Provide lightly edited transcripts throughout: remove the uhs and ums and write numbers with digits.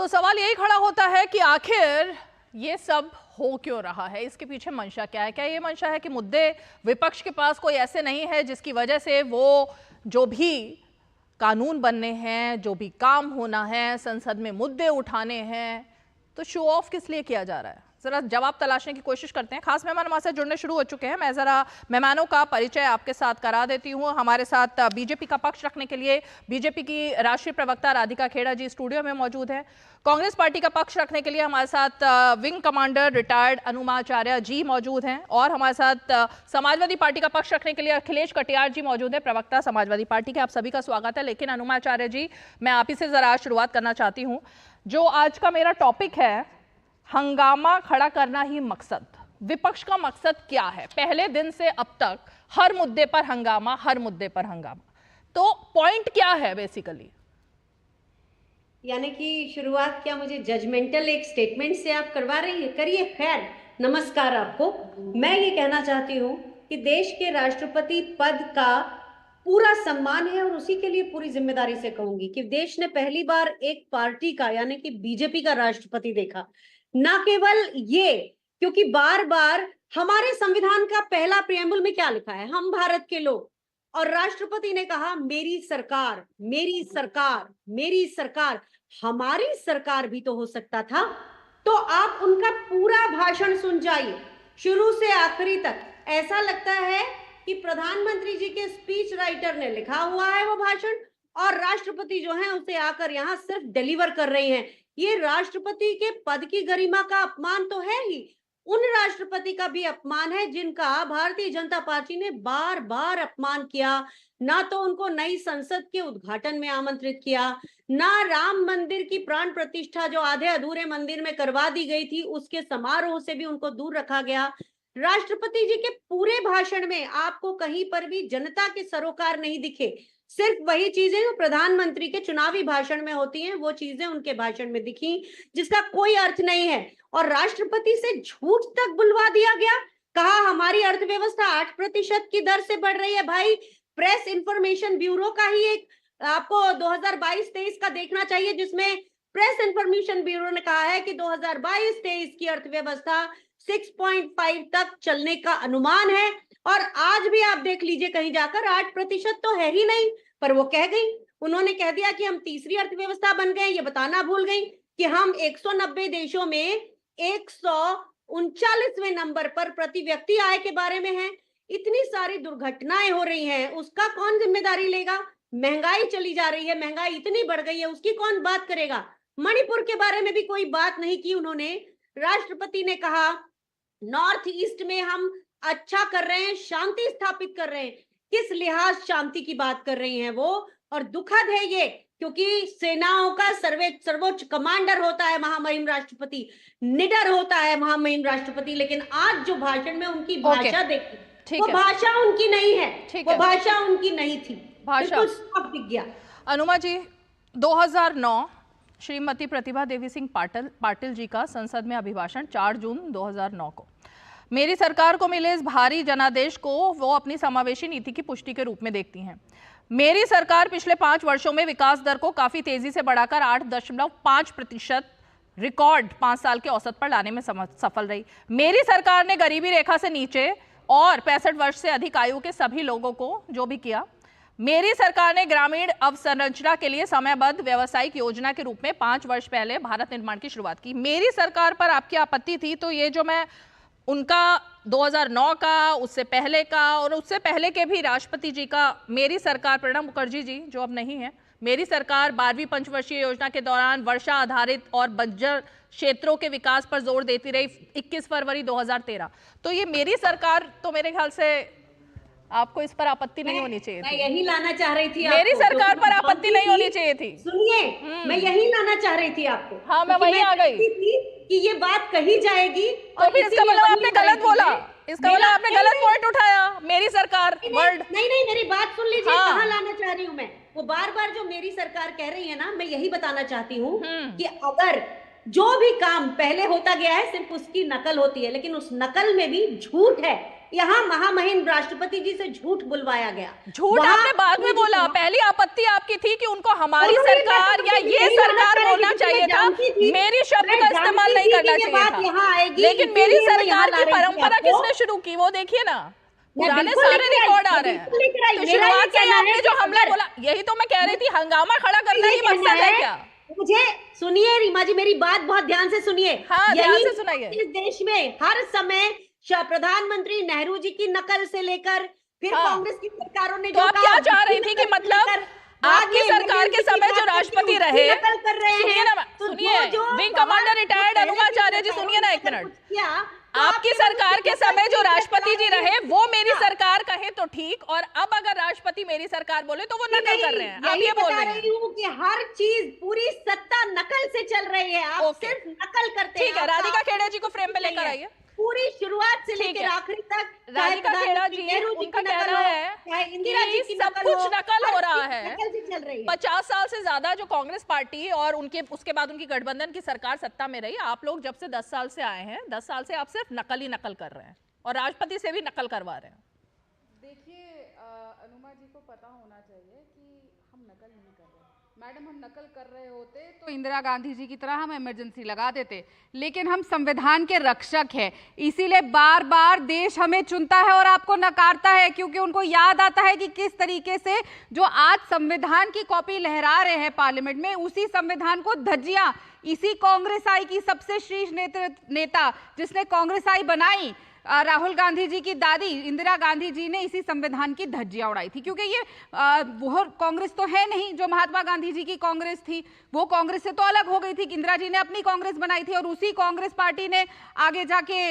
तो सवाल यही खड़ा होता है कि आखिर ये सब हो क्यों रहा है, इसके पीछे मंशा क्या है। क्या ये मंशा है कि मुद्दे विपक्ष के पास कोई ऐसे नहीं है जिसकी वजह से वो जो भी कानून बनने हैं, जो भी काम होना है, संसद में मुद्दे उठाने हैं, तो शो ऑफ किस लिए किया जा रहा है? जरा जवाब तलाशने की कोशिश करते हैं। खास मेहमान हमारे साथ जुड़ने शुरू हो चुके हैं। मैं जरा मेहमानों का परिचय आपके साथ करा देती हूँ। हमारे साथ बीजेपी का पक्ष रखने के लिए बीजेपी की राष्ट्रीय प्रवक्ता राधिका खेड़ा जी स्टूडियो में मौजूद है। कांग्रेस पार्टी का पक्ष रखने के लिए हमारे साथ विंग कमांडर रिटायर्ड अनुमाचार्य जी मौजूद हैं और हमारे साथ समाजवादी पार्टी का पक्ष रखने के लिए अखिलेश कटियार जी मौजूद है, प्रवक्ता समाजवादी पार्टी के। आप सभी का स्वागत है। लेकिन अनुमाचार्य जी, मैं आप ही से जरा शुरुआत करना चाहती हूँ। जो आज का मेरा टॉपिक है, हंगामा खड़ा करना ही मकसद। विपक्ष का मकसद क्या है? पहले दिन से अब तक हर मुद्दे पर हंगामा, हर मुद्दे पर हंगामा। तो पॉइंट क्या है बेसिकली? यानी कि शुरुआत क्या मुझे जजमेंटल एक स्टेटमेंट से आप करवा रही है? करिए। खैर, नमस्कार आपको। मैं ये कहना चाहती हूँ कि देश के राष्ट्रपति पद का पूरा सम्मान है और उसी के लिए पूरी जिम्मेदारी से कहूंगी कि देश ने पहली बार एक पार्टी का यानी कि बीजेपी का राष्ट्रपति देखा। ना केवल ये, क्योंकि बार बार हमारे संविधान का पहला प्रियम्बल में क्या लिखा है, हम भारत के लोग, और राष्ट्रपति ने कहा मेरी सरकार, मेरी सरकार, मेरी सरकार। हमारी सरकार भी तो हो सकता था। तो आप उनका पूरा भाषण सुन जाइए शुरू से आखिरी तक। ऐसा लगता है कि प्रधानमंत्री जी के स्पीच राइटर ने लिखा हुआ है वो भाषण और राष्ट्रपति जो है उसे आकर यहाँ सिर्फ डिलीवर कर रही हैं। ये राष्ट्रपति के पद की गरिमा का अपमान तो है ही, उन राष्ट्रपति का भी अपमान है जिनका भारतीय जनता पार्टी ने बार बार अपमान किया। ना तो उनको नई संसद के उद्घाटन में आमंत्रित किया, ना राम मंदिर की प्राण प्रतिष्ठा जो आधे अधूरे मंदिर में करवा दी गई थी उसके समारोह से भी उनको दूर रखा गया। राष्ट्रपति जी के पूरे भाषण में आपको कहीं पर भी जनता के सरोकार नहीं दिखे। सिर्फ वही चीजें जो प्रधानमंत्री के चुनावी भाषण में होती हैं वो चीजें उनके भाषण में दिखी, जिसका कोई अर्थ नहीं है। और राष्ट्रपति से झूठ तक बुलवा दिया गया। कहा हमारी अर्थव्यवस्था 8% की दर से बढ़ रही है। भाई, प्रेस इंफॉर्मेशन ब्यूरो का ही एक आपको 2022-23 का देखना चाहिए, जिसमें प्रेस इंफॉर्मेशन ब्यूरो ने कहा है कि 2022-23 की अर्थव्यवस्था 6.5 तक चलने का अनुमान है। और आज भी आप देख लीजिए कहीं जाकर 8% तो है ही नहीं, पर वो कह गई, उन्होंने कह दिया कि हम तीसरी अर्थव्यवस्था बन गए। ये बताना भूल गई कि हम 190 देशों में 139वें नंबर पर प्रति व्यक्ति आय के बारे में हैं। इतनी सारी दुर्घटनाएं हो रही हैं, उसका कौन जिम्मेदारी लेगा? महंगाई चली जा रही है, महंगाई इतनी बढ़ गई है, उसकी कौन बात करेगा? मणिपुर के बारे में भी कोई बात नहीं की उन्होंने। राष्ट्रपति ने कहा नॉर्थ ईस्ट में हम अच्छा कर रहे हैं, शांति स्थापित कर रहे हैं। किस लिहाज शांति की बात कर रही हैं वो? और दुखद है ये, क्योंकि सेनाओं का सर्वोच्च कमांडर होता है महामहिम राष्ट्रपति, निडर होता है महामहिम राष्ट्रपति, लेकिन आज जो भाषण में उनकी भाषा देखी, वो भाषा उनकी नहीं है, वो भाषा उनकी नहीं थी, बिल्कुल साफ दिख गया। अनुमा जी, 2009 श्रीमती प्रतिभा देवी सिंह पाटिल जी का संसद में अभिभाषण 4 जून 2009 को, मेरी सरकार को मिले इस भारी जनादेश को वो अपनी समावेशी नीति की पुष्टि के रूप में देखती हैं। मेरी सरकार पिछले 5 वर्षों में विकास दर को काफी तेजी से बढ़ाकर 8.5% रिकॉर्ड 5 साल के औसत पर लाने में सफल रही। मेरी सरकार ने गरीबी रेखा से नीचे और 65 वर्ष से अधिक आयु के सभी लोगों को जो भी किया। मेरी सरकार ने ग्रामीण अवसंरचना के लिए समयबद्ध व्यावसायिक योजना के रूप में 5 वर्ष पहले भारत निर्माण की शुरुआत की। मेरी सरकार पर आपकी आपत्ति थी, तो ये जो मैं उनका 2009 का, उससे पहले का और उससे पहले के भी राष्ट्रपति जी का मेरी सरकार, प्रणब मुखर्जी जी जो अब नहीं है, मेरी सरकार 12वीं पंचवर्षीय योजना के दौरान वर्षा आधारित और बंजर क्षेत्रों के विकास पर जोर देती रही 21 फरवरी 2013। तो ये मेरी सरकार, तो मेरे ख्याल से आपको इस पर आपत्ति नहीं होनी चाहिए थी। मैं यही लाना चाह रही थी, मेरी सरकार पर आपत्ति नहीं होनी चाहिए थी। सुनिए, मैं यही लाना चाह रही थी आपको। हाँ, मैं वही आ गई कि ये बात कही जाएगी और फिर इसका मतलब आपने गलत बोला, इसका मतलब आपने गलत पॉइंट उठाया। मेरी सरकार वर्ड नहीं, मेरी बात सुन लीजिए। कहाँ लाना चाह रही हूँ मैं? वो बार बार जो मेरी सरकार कह रही है ना, मैं यही बताना चाहती हूँ कि अगर जो भी काम पहले होता गया है सिर्फ उसकी नकल होती है, लेकिन उस नकल में भी झूठ है। यहाँ महामहिम राष्ट्रपति जी से झूठ बुलवाया गया। झूठ आपने बाद में बोला, पहली आपत्ति आपकी थी कि उनको हमारी सरकार या ये सरकार बोलना चाहिए था। आऊंगी, मेरी शब्द मैं का इस्तेमाल जानती नहीं थी करना कि ये चाहिए बात था, यहाँ आएगी, लेकिन मेरी इसीलिए मैं यहाँ सरकार ला की रही थी परंपरा आपको। किसने शुरू की वो देखिए ना, मैं पुराने बिल्कुल सारे लेकर आई, रिकॉर्ड आ मैं रहे बिल्कुल हैं। लेकर आई। तो मेरा ये शुरुआत से ही कहना है आपने कि जो हमला अगर बोला, यही तो मैं कह रही थी, हंगामा खड़ा करना ये ही कहना मकसद है क्या? मुझे सुनिए रीमा जी, मेरी बात बहुत ध्यान से सुनिए। हाँ, ध्यान यही से सुनाइए। इस देश में हर समय प्रधानमंत्री नेहरू जी की नकल से लेकर फिर हाँ। कांग्रेस की सरकारों ने तो जो आप कहा क्या चाह उसकी रही थी कि नकल से मतलब लेकर बाद आपकी में सरकार के इमरजेंसी की समय जो बात करके राष्ट्रपति उसकी रहे, नकल कर रहे सुनिए हैं। ना, तो सुनिए, विंग कमांडर रिटायर्ड अनुमाचार्य जी, सुनिए ना एक मिनट। आपकी सरकार के समय जो राष्ट्रपति जी रहे वो मेरी सरकार कहे तो ठीक, और अब अगर राष्ट्रपति मेरी सरकार बोले तो वो नकल कर रहे हैं, आप ये बोल रहे हैं। हूँ कि हर चीज पूरी सत्ता नकल से चल रही है, आप ओके। सिर्फ नकल करते हैं। ठीक है, आपका राधिका आपको खेड़ा जी को कुछ फ्रेम में नहीं लेकर है। आइए। पूरी शुरुआत से ठीक लेकर है। आखिरी तक, चाहे राधिका खेड़ा प्रधानमंत्री जी, नेहरू जी उनका की कहना नकल हो, है चाहे इंदिरा जी कि की सब नकल कुछ हो, नकल हो हर रहा चीज है। नकल से चल रही है। 50 साल से ज्यादा जो कांग्रेस पार्टी और उनके उसके बाद उनकी गठबंधन की सरकार सत्ता में रही, आप लोग जब से 10 साल से आए हैं, 10 साल से आप सिर्फ नकल ही नकल कर रहे हैं और राष्ट्रपति से भी नकल करवा रहे हैं। देखिए अनुमा जी को पता होना चाहिए कि हम नकल नहीं कर रहे। मैडम, हम नकल कर रहे होते तो इंदिरा गांधी जी की तरह हम इमरजेंसी लगा देते, लेकिन हम संविधान के रक्षक हैं, इसीलिए बार बार देश हमें चुनता है और आपको नकारता है, क्योंकि उनको याद आता है कि किस तरीके से जो आज संविधान की कॉपी लहरा रहे हैं पार्लियामेंट में, उसी संविधान को धज्जियां इसी कांग्रेस आई की सबसे शीर्ष नेता जिसने कांग्रेस आई बनाई, राहुल गांधी जी की दादी इंदिरा गांधी जी ने इसी संविधान की धज्जियां उड़ाई थी, क्योंकि ये वो कांग्रेस तो है नहीं जो महात्मा गांधी जी की कांग्रेस थी, वो कांग्रेस से तो अलग हो गई थी। इंदिरा जी ने अपनी कांग्रेस बनाई थी और उसी कांग्रेस पार्टी ने आगे जाके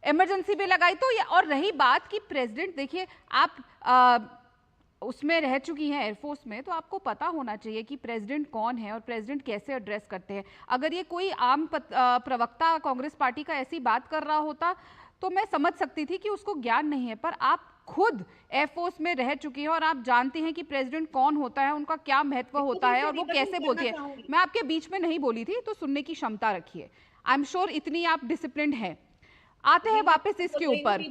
इमरजेंसी भी लगाई। तो ये, और रही बात कि प्रेसिडेंट, देखिए आप उसमें रह चुकी हैं एयरफोर्स में, तो आपको पता होना चाहिए कि प्रेसिडेंट कौन है और प्रेसिडेंट कैसे एड्रेस करते हैं। अगर ये कोई आम प्रवक्ता कांग्रेस पार्टी का ऐसी बात कर रहा होता तो मैं समझ सकती थी कि उसको ज्ञान नहीं है, पर आप खुद एयरफोर्स में रह चुकी हैं और आप जानती हैं कि प्रेसिडेंट कौन होता है, उनका क्या महत्व होता है और वो कैसे बोलती है। मैं आपके बीच में नहीं बोली थी, तो सुनने की क्षमता रखिए। आई एम श्योर इतनी आप डिसिप्लिन्ड हैं। आते हैं वापस इसके ऊपर।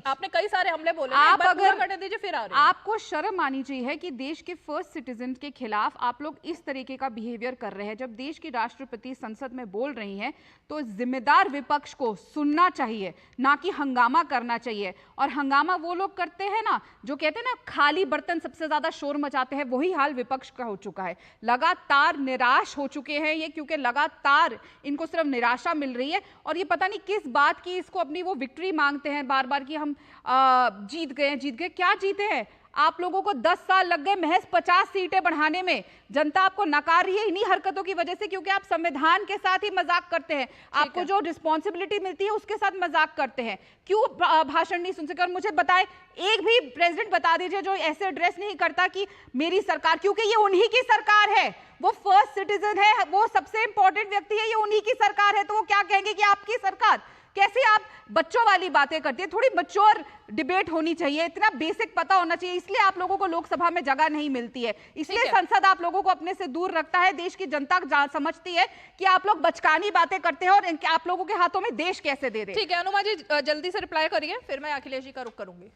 आपने कई सारे हमले बोले, आप अगर करने दीजिए, फिर आ रहे हैं। आपको शर्म आनी चाहिए कि देश के फर्स्ट सिटीजन के खिलाफ आप लोग इस तरीके का बिहेवियर कर रहे हैं। जब देश की राष्ट्रपति संसद में बोल रही हैं तो जिम्मेदार विपक्ष को सुनना चाहिए, ना कि हंगामा करना चाहिए। और हंगामा वो लोग करते हैं ना जो कहते हैं ना खाली बर्तन सबसे ज्यादा शोर मचाते हैं, वही हाल विपक्ष का हो चुका है। लगातार निराश हो चुके हैं ये, क्योंकि लगातार इनको सिर्फ निराशा मिल रही है और ये पता नहीं किस बात की इसको अपनी वो विक्ट्री मांगते हैं बार बार कि हम जीत गए। क्या जीते हैं? आप लोगों को 10 साल लग गए महज 50 सीटें बढ़ाने में। जनता आपको नकार रही है इन्हीं हरकतों की वजह से, क्योंकि आप संविधान के साथ ही मजाक करते हैं। आपको जो रिस्पॉन्सिबिलिटी मिलती है उसके साथ मजाक करते हैं। क्यों भाषण नहीं सुन सके? और मुझे बताएं, एक भी प्रेसिडेंट बता दीजिए जो ऐसे एड्रेस नहीं करता कि मेरी सरकार, क्योंकि ये उन्हीं की सरकार है, वो फर्स्ट सिटीजन है, वो सबसे इंपॉर्टेंट व्यक्ति है, ये उन्हीं की सरकार है, तो वो क्या कहेंगे कि आपकी सरकार? कैसे आप बच्चों वाली बातें करती है? थोड़ी मैच्योर डिबेट होनी चाहिए, इतना बेसिक पता होना चाहिए। इसलिए आप लोगों को लोकसभा में जगह नहीं मिलती है, इसलिए संसद आप लोगों को अपने से दूर रखता है। देश की जनता समझती है कि आप लोग बचकानी बातें करते हैं और आप लोगों के हाथों में देश कैसे दे रहे। ठीक है अनुमा जी, जल्दी से रिप्लाई करिए, फिर मैं अखिलेश जी का रुख करूंगी।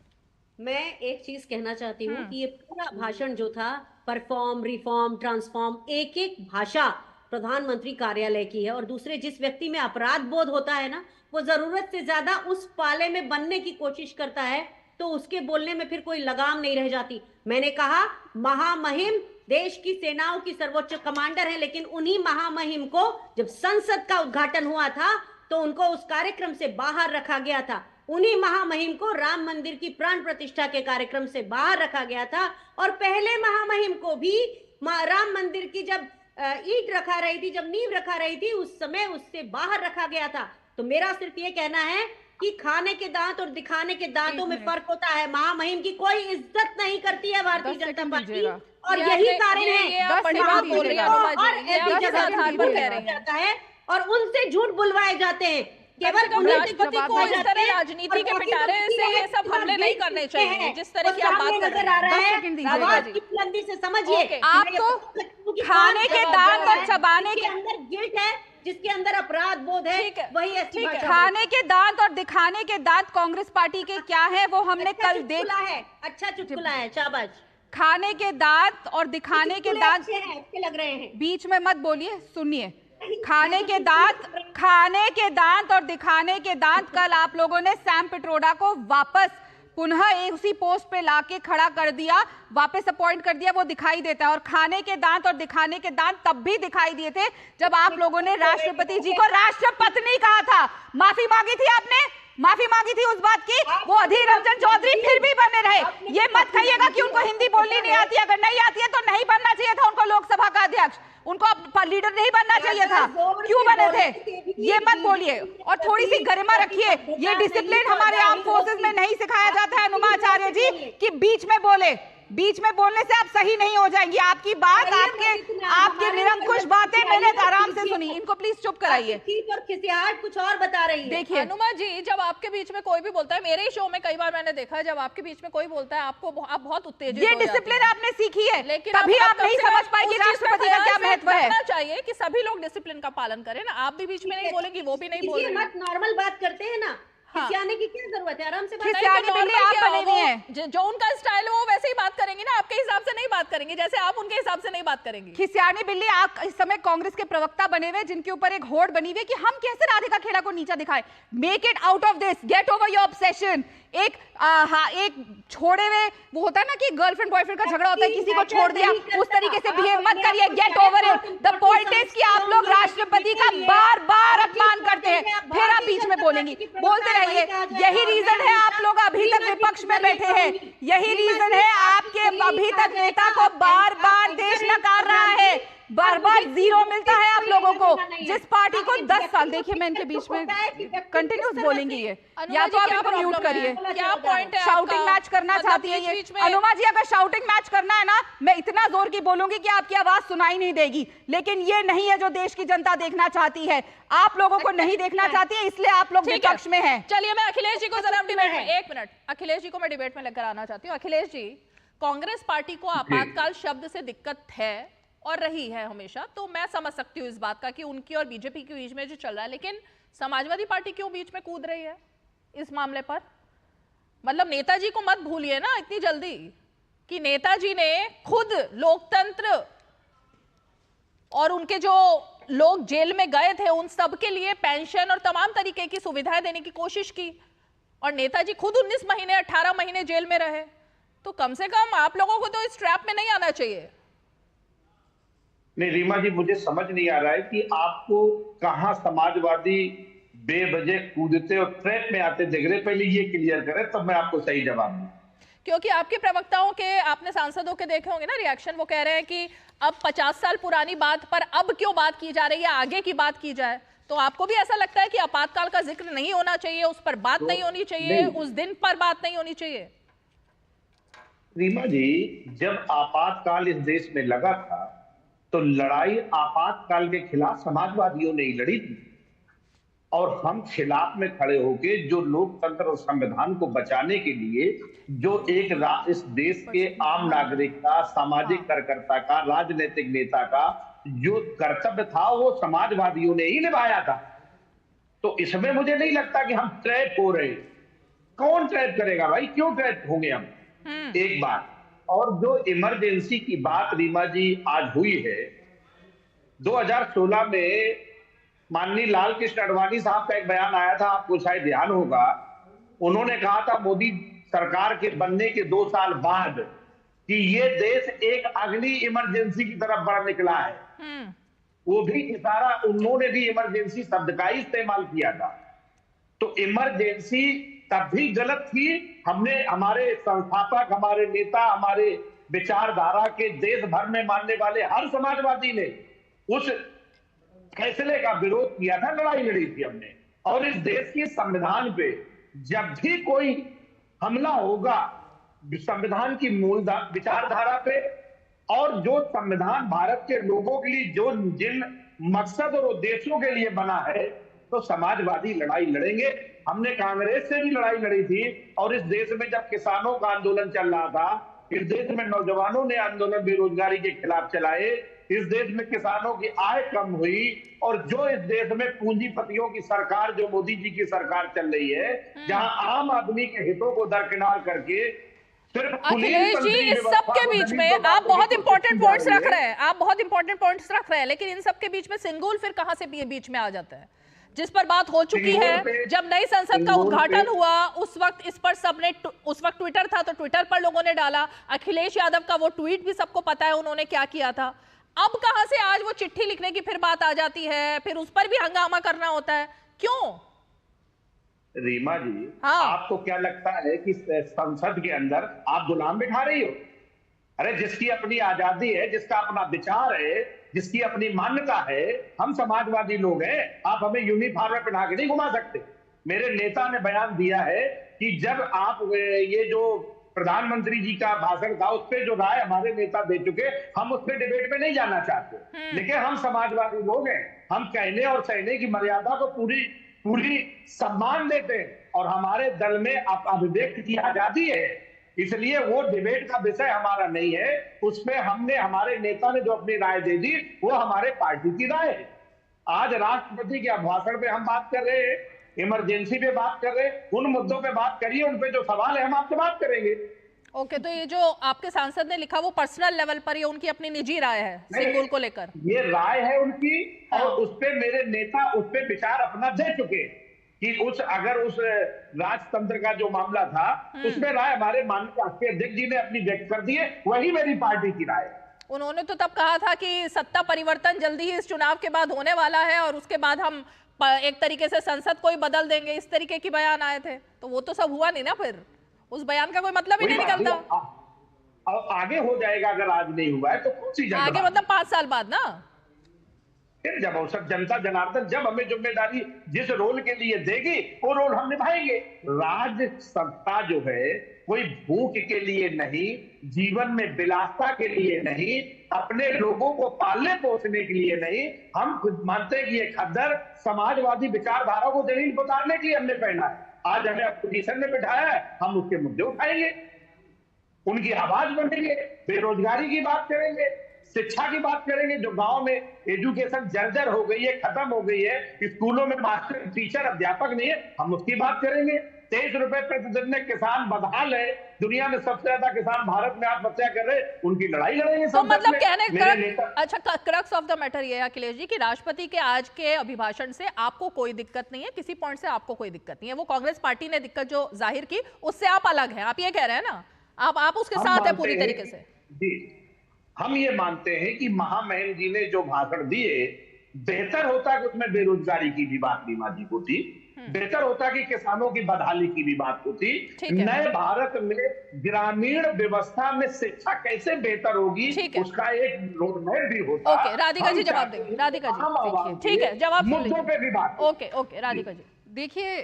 मैं एक चीज कहना चाहती हूँ कि ये पूरा भाषण जो था, परफॉर्म, रिफॉर्म, ट्रांसफॉर्म, एक एक भाषा प्रधानमंत्री कार्यालय की है। और दूसरे, जिस व्यक्ति में अपराध बोध होता है ना, वो जरूरत से ज्यादा उस पाले में बनने की कोशिश करता है, तो उसके बोलने में फिर कोई लगाम नहीं रह जाती। मैंने कहा महामहिम देश की सेनाओं की सर्वोच्च कमांडर है, लेकिन उन्हीं महामहिम को जब संसद का उद्घाटन हुआ था तो उनको उस कार्यक्रम से बाहर रखा गया था। उन्हीं महामहिम को राम मंदिर की प्राण प्रतिष्ठा के कार्यक्रम से बाहर रखा गया था। और पहले महामहिम को भी राम मंदिर की जब ईंट रखा रही थी, जब नींव रखा रही थी, उस समय उससे बाहर रखा गया था। तो मेरा सिर्फ ये कहना है कि खाने के दांत और दिखाने के दांतों में फर्क होता है। महामहिम की कोई इज्जत नहीं करती है भारतीय जनता पार्टी, और यही कारण है और उनसे झूठ बुलवाए जाते हैं। केवल राष्ट्रपति को इस तरह राजनीति के पिटारे से ये सब हमले नहीं करने चाहिए, जिस तरह की आप बात कर रहे हैं। आवाज की बुलंदी से समझिए, आपको खाने के दांत और चबाने के अंदर गिल्ट है, जिसके अंदर अपराध बोध है, वही ऐसी खाने के दांत और दिखाने के दांत कांग्रेस पार्टी के क्या है वो हमने कल देखा है। अच्छा चुटकुला है, शाबाश। खाने के दांत और दिखाने के दांत अच्छे लग रहे हैं। बीच में मत बोलिए, सुनिए। खाने के दांत और दिखाने के दांत, कल आप लोगों ने सैम पिट्रोडा को वापस पुनः उसी पोस्ट पे लाके खड़ा कर दिया, वापस अपॉइंट कर दिया, वो दिखाई देता है। और खाने के दांत और दिखाने के दांत तब भी दिखाई दिए थे जब आप लोगों ने राष्ट्रपति जी को राष्ट्रपत्नी कहा था। माफी मांगी थी आपने, माफी मांगी थी उस बात की। वो अधीर रंजन चौधरी फिर भी बने रहे। ये मत कहिएगा कि उनको हिंदी बोलनी नहीं आती। अगर नहीं आती है तो नहीं बनना चाहिए था उनको लोकसभा का अध्यक्ष, उनको लीडर नहीं बनना चाहिए था। क्यों बने थे ये मत बोलिए, और थोड़ी सी गरिमा रखिए। ये डिसिप्लिन हमारे आर्म फोर्सेस में नहीं सिखाया जाता है अनुमा आचार्य जी, कि बीच में बोले। बीच में बोलने से आप सही नहीं हो जाएंगी। आपकी बात, आपके निरंकुश बातें मैंने आराम से सुनी। इनको प्लीज चुप कराइए। और खिसियाहट कुछ और बता रही है। देखिए अनुमा जी, जब आपके बीच में कोई भी बोलता है, मेरे ही शो में कई बार मैंने देखा है, जब आपके बीच में कोई बोलता है आप बहुत उत्तेजित हो ये जाती डिसिप्लिन हैं। आपने सीखी है, लेकिन तभी आप कम नहीं से समझ कम पाए कि उस चीज का राष्ट्रपति का क्या ख्याल महत्व है। रखना चाहिए कि सभी लोग डिसिप्लिन का पालन करें ना। आप भी बीच में नहीं बोलेंगी, वो भी नहीं बोलेंगे। मत नॉर्मल बात करते हैं ना, खिसियाने की क्या जरूरत है, आराम से बात खिसियाने नहीं, बिल्ली normal आप क्या बने हो, हुए हैं। जो उनका स्टाइल है वो वैसे ही बात करेंगे ना, आपके हिसाब से नहीं बात करेंगे, जैसे आप उनके हिसाब से नहीं बात करेंगी। खिसियानी बिल्ली आप इस समय कांग्रेस के प्रवक्ता बने हुए, जिनके ऊपर एक होड़ बनी हुई कि हम कैसे राधिका खेड़ा को नीचा दिखाएं। Make it out of this, get over your obsession. एक छोड़े हुए वो होता है ना कि गर्लफ्रेंड बॉयफ्रेंड का झगड़ा होता है, किसी को छोड़ दिया, उस तरीके से बिहेव मत करिए। Get over it. The point is कि आप लोग राष्ट्रपति का बार बार अपमान करते हैं, फिर आप बीच में बोलेंगी। बोलते रहिए। यही रीजन है आप लोग अभी तक विपक्ष में बैठे हैं। यही रीजन है आपके अभी तक नेता को बार बार देश नकार रहा है, बार बार जीरो मिलता है आप लोगों को। जिस पार्टी को 10 साल, देखिए मैं इनके बीच में कंटिन्यूस बोलेंगी ये, या तो आप इनको म्यूट करिए। क्या पॉइंट है? शाउटिंग मैच करना चाहती है ये अनुमा जी। अगर शाउटिंग मैच करना है ना, मैं इतना जोर की बोलूंगी कि आपकी आवाज सुनाई नहीं देगी, लेकिन ये नहीं है जो देश की जनता देखना चाहती है। आप लोगों को नहीं देखना चाहती है, इसलिए आप लोग विपक्ष में हैं। चलिए मैं अखिलेश जी को जरा डिबेट में, एक मिनट, अखिलेश जी को मैं डिबेट में लेकर आना चाहती हूँ। अखिलेश जी, कांग्रेस पार्टी को आपातकाल शब्द से दिक्कत है और रही है हमेशा, तो मैं समझ सकती हूँ इस बात का कि उनकी और बीजेपी के बीच में जो चल रहा है, लेकिन समाजवादी पार्टी क्यों बीच में कूद रही है इस मामले पर? मतलब नेताजी को मत भूलिए ना इतनी जल्दी, कि नेताजी ने खुद लोकतंत्र और उनके जो लोग जेल में गए थे उन सब के लिए पेंशन और तमाम तरीके की सुविधाएं देने की कोशिश की, और नेताजी खुद 19 महीने 18 महीने जेल में रहे। तो कम से कम आप लोगों को तो इस ट्रैप में नहीं आना चाहिए। नहीं रीमा जी, मुझे समझ नहीं आ रहा है कि आपको कहां समाजवादी बेवजह कूदते और ट्रैप में आते दिख रहे। पहले ये क्लियर करें तब मैं आपको सही जवाब दूं। क्योंकि आपके प्रवक्ताओं के, आपने सांसदों के देखे होंगे ना रिएक्शन, वो कह रहे हैं कि अब 50 साल पुरानी बात पर अब क्यों बात की जा रही है, आगे की बात की जाए। तो आपको भी ऐसा लगता है कि आपातकाल का जिक्र नहीं होना चाहिए, उस पर बात नहीं होनी चाहिए, उस दिन पर बात नहीं होनी चाहिए? रीमा जी, जब आपातकाल इस देश में लगा था तो लड़ाई आपातकाल के खिलाफ समाजवादियों ने ही लड़ी थी, और हम खिलाफ में खड़े होके जो लोकतंत्र और संविधान को बचाने के लिए जो एक इस देश के आम नागरिक का, सामाजिक कार्यकर्ता का, राजनीतिक नेता का जो कर्तव्य था वो समाजवादियों ने ही निभाया था। तो इसमें मुझे नहीं लगता कि हम ट्रैप हो रहे। कौन ट्रैप करेगा भाई, क्यों ट्रैप होंगे हम? एक बात। और जो इमरजेंसी की बात रीमा जी आज हुई है, 2016 में माननीय लाल कृष्ण आडवाणी साहब का एक बयान आया था, आपको शायद ध्यान होगा। उन्होंने कहा था मोदी सरकार के बनने के 2 साल बाद कि ये देश एक अगली इमरजेंसी की तरफ बढ़ निकला है। वो भी इशारा, उन्होंने भी इमरजेंसी शब्द का ही इस्तेमाल किया था। तो इमरजेंसी तब भी गलत थी। हमने, हमारे संस्थापक, हमारे नेता, हमारे विचारधारा के देश भर में मानने वाले हर समाजवादी ने उस फैसले का विरोध किया था, लड़ाई लड़ी थी हमने। और इस देश के संविधान पे जब भी कोई हमला होगा संविधान की मूल विचारधारा पे, और जो संविधान भारत के लोगों के लिए जो जिन मकसद और उद्देश्यों के लिए बना है, तो समाजवादी लड़ाई लड़ेंगे। हमने कांग्रेस से भी लड़ाई लड़ी थी, और इस देश में जब किसानों का आंदोलन चल रहा था, इस देश में नौजवानों ने आंदोलन बेरोजगारी के खिलाफ चलाए, इस देश में किसानों की आय कम हुई, और जो इस देश में पूंजीपतियों की सरकार, जो मोदी जी की सरकार चल रही है, जहां आम आदमी के हितों को दरकिनार करके अखिलेश जी, इस सब के बीच में आप बहुत इंपॉर्टेंट पॉइंट्स रख रहे हैं, आप बहुत इंपॉर्टेंट पॉइंट्स रख रहे हैं, लेकिन इन सब के बीच में सिंगुल फिर कहां से बीच में आ जाता है, जिस पर बात हो चुकी है। जब नई संसद का उद्घाटन हुआ उस वक्त इस पर सबने, उस वक्त ट्विटर था तो ट्विटर पर लोगों ने डाला, अखिलेश यादव का वो ट्वीट भी सबको पता है उन्होंने क्या किया था। अब कहां से आज वो चिट्ठी लिखने की फिर बात आ जाती है, फिर उस पर भी हंगामा करना होता है, क्यों? रीमा जी, हाँ। आपको क्या लगता है कि संसद के अंदर आप गुलाम बिठा रही हो? अरे जिसकी अपनी आजादी है, जिसका अपना विचार है, जिसकी अपनी मान्यता है, हम समाजवादी लोग हैं, आप हमें यूनिफॉर्म में पहना के नहीं घुमा सकते। मेरे नेता ने बयान दिया है कि जब आप ये जो प्रधानमंत्री जी का भाषण था उस पर जो राय हमारे नेता दे चुके, हम उस पर डिबेट में नहीं जाना चाहते, लेकिन हम समाजवादी लोग हैं, हम कहने और सहने की मर्यादा को पूरी सम्मान देते हैं और हमारे दल में अभिव्यक्ति की आजादी है, इसलिए वो डिबेट का विषय हमारा नहीं है। उसमें हमने, हमारे नेता ने जो अपनी राय दे दी वो हमारे पार्टी की राय है। आज राष्ट्रपति के अभिभाषण पे हम बात कर रहे हैं, इमरजेंसी पे बात कर रहे हैं, उन मुद्दों पे बात करिए, उन पे जो सवाल है हम आपसे बात करेंगे। ओके, तो ये जो आपके सांसद ने लिखा वो पर्सनल लेवल पर, ये उनकी अपनी निजी राय है सिंगुल को लेकर? ये राय है उनकी और उस पे मेरे नेता उस पे विचार अपना दे चुके कि अगर उस राजतंत्र का जो मामला था उसमें राय हमारे माननीय अध्यक्ष जी ने अपनी व्यक्त कर दी है, वही मेरी पार्टी की राय है। उन्होंने तो तब कहा था कि सत्ता परिवर्तन जल्दी ही इस चुनाव के बाद होने वाला है और उसके बाद हम एक तरीके से संसद को ही बदल देंगे, इस तरीके की बयान आए थे। तो वो तो सब हुआ नहीं ना, फिर उस बयान का कोई मतलब ही नहीं निकलता। और आगे हो जाएगा, अगर आज नहीं हुआ है तो कौन सी आगे मतलब 5 साल बाद ना, फिर जब अवसर जनता जनार्दन जब हमें जिम्मेदारी जिस रोल के लिए देगी वो रोल हम निभाएंगे। राज्य सत्ता जो है कोई भूख के लिए नहीं, जीवन में विलासता के लिए नहीं, अपने लोगों को पालने पोसने के लिए नहीं। हम खुद मानते हैं कि ये खद्दर समाजवादी विचारधारा को जमीन पर उतारने के लिए हमने पहना है। आज हमें अपोजिशन में बिठाया है, हम उसके मुद्दे उठाएंगे, उनकी आवाज बनेंगे, बेरोजगारी की बात करेंगे, शिक्षा की बात करेंगे। जो गांव में एजुकेशन जर्जर हो गई है, खत्म हो गई है, स्कूलों में मास्टर टीचर अध्यापक नहीं है, हम उसकी बात करेंगे। 23 रुपए प्रतिदिन में किसान बदहाल है, दुनिया में सबसे ज्यादा किसान भारत में आत्महत्या कर रहे, उनकी लड़ाई लड़ेंगे। तो मतलब कहने अच्छा, क्रक्स ऑफ द मैटर ये है अखिलेश जी कि राष्ट्रपति के आज के अभिभाषण से आपको कोई दिक्कत नहीं है, किसी पॉइंट से आपको कोई दिक्कत नहीं है। वो कांग्रेस पार्टी ने दिक्कत जो जाहिर की उससे आप अलग हैं, आप ये कह रहे हैं ना, आप उसके साथ है पूरी तरीके से। जी, हम ये मानते हैं कि महामहिम जी ने जो भाषण दिए, बेहतर होता कि उसमें बेरोजगारी की भी बात रीमा जी को थी, बेहतर होता कि किसानों की बदहाली की भी बात होती, नए भारत में ग्रामीण व्यवस्था में शिक्षा कैसे बेहतर होगी उसका एक रोड मैप भी होता। ओके, राधिका जी जवाब देंगे। राधिका जी ठीक है, जवाब मुद्दों पे भी बात। ओके राधिका जी। देखिए,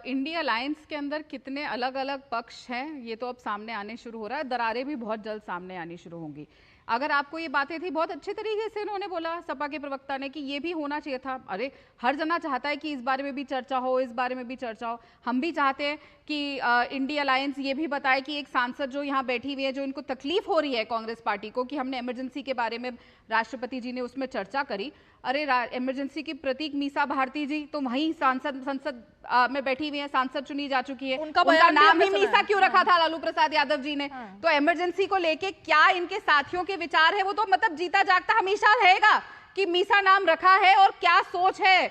इंडिया अलायंस के अंदर कितने अलग अलग पक्ष हैं ये तो अब सामने आने शुरू हो रहा है, दरारें भी बहुत जल्द सामने आनी शुरू होंगी। अगर आपको ये बातें थी, बहुत अच्छे तरीके से उन्होंने बोला सपा के प्रवक्ता ने कि ये भी होना चाहिए था। अरे हर जना चाहता है कि इस बारे में भी चर्चा हो, इस बारे में भी चर्चा हो। हम भी चाहते हैं कि इंडिया अलायंस ये भी बताए कि एक सांसद जो यहाँ बैठी हुई है, जो इनको तकलीफ हो रही है कांग्रेस पार्टी को, कि हमने इमरजेंसी के बारे में राष्ट्रपति जी ने उसमें चर्चा करी। अरे इमरजेंसी की प्रतीक मीसा भारती जी तो वहीं संसद में बैठी हुई है, सांसद चुनी जा चुकी है, उनका नाम ही मीसा क्यों रखा था लालू प्रसाद यादव जी ने? तो इमरजेंसी को लेके क्या इनके साथियों के विचार है, वो तो मतलब जीता जागता हमेशा रहेगा कि मीसा नाम रखा है और क्या सोच है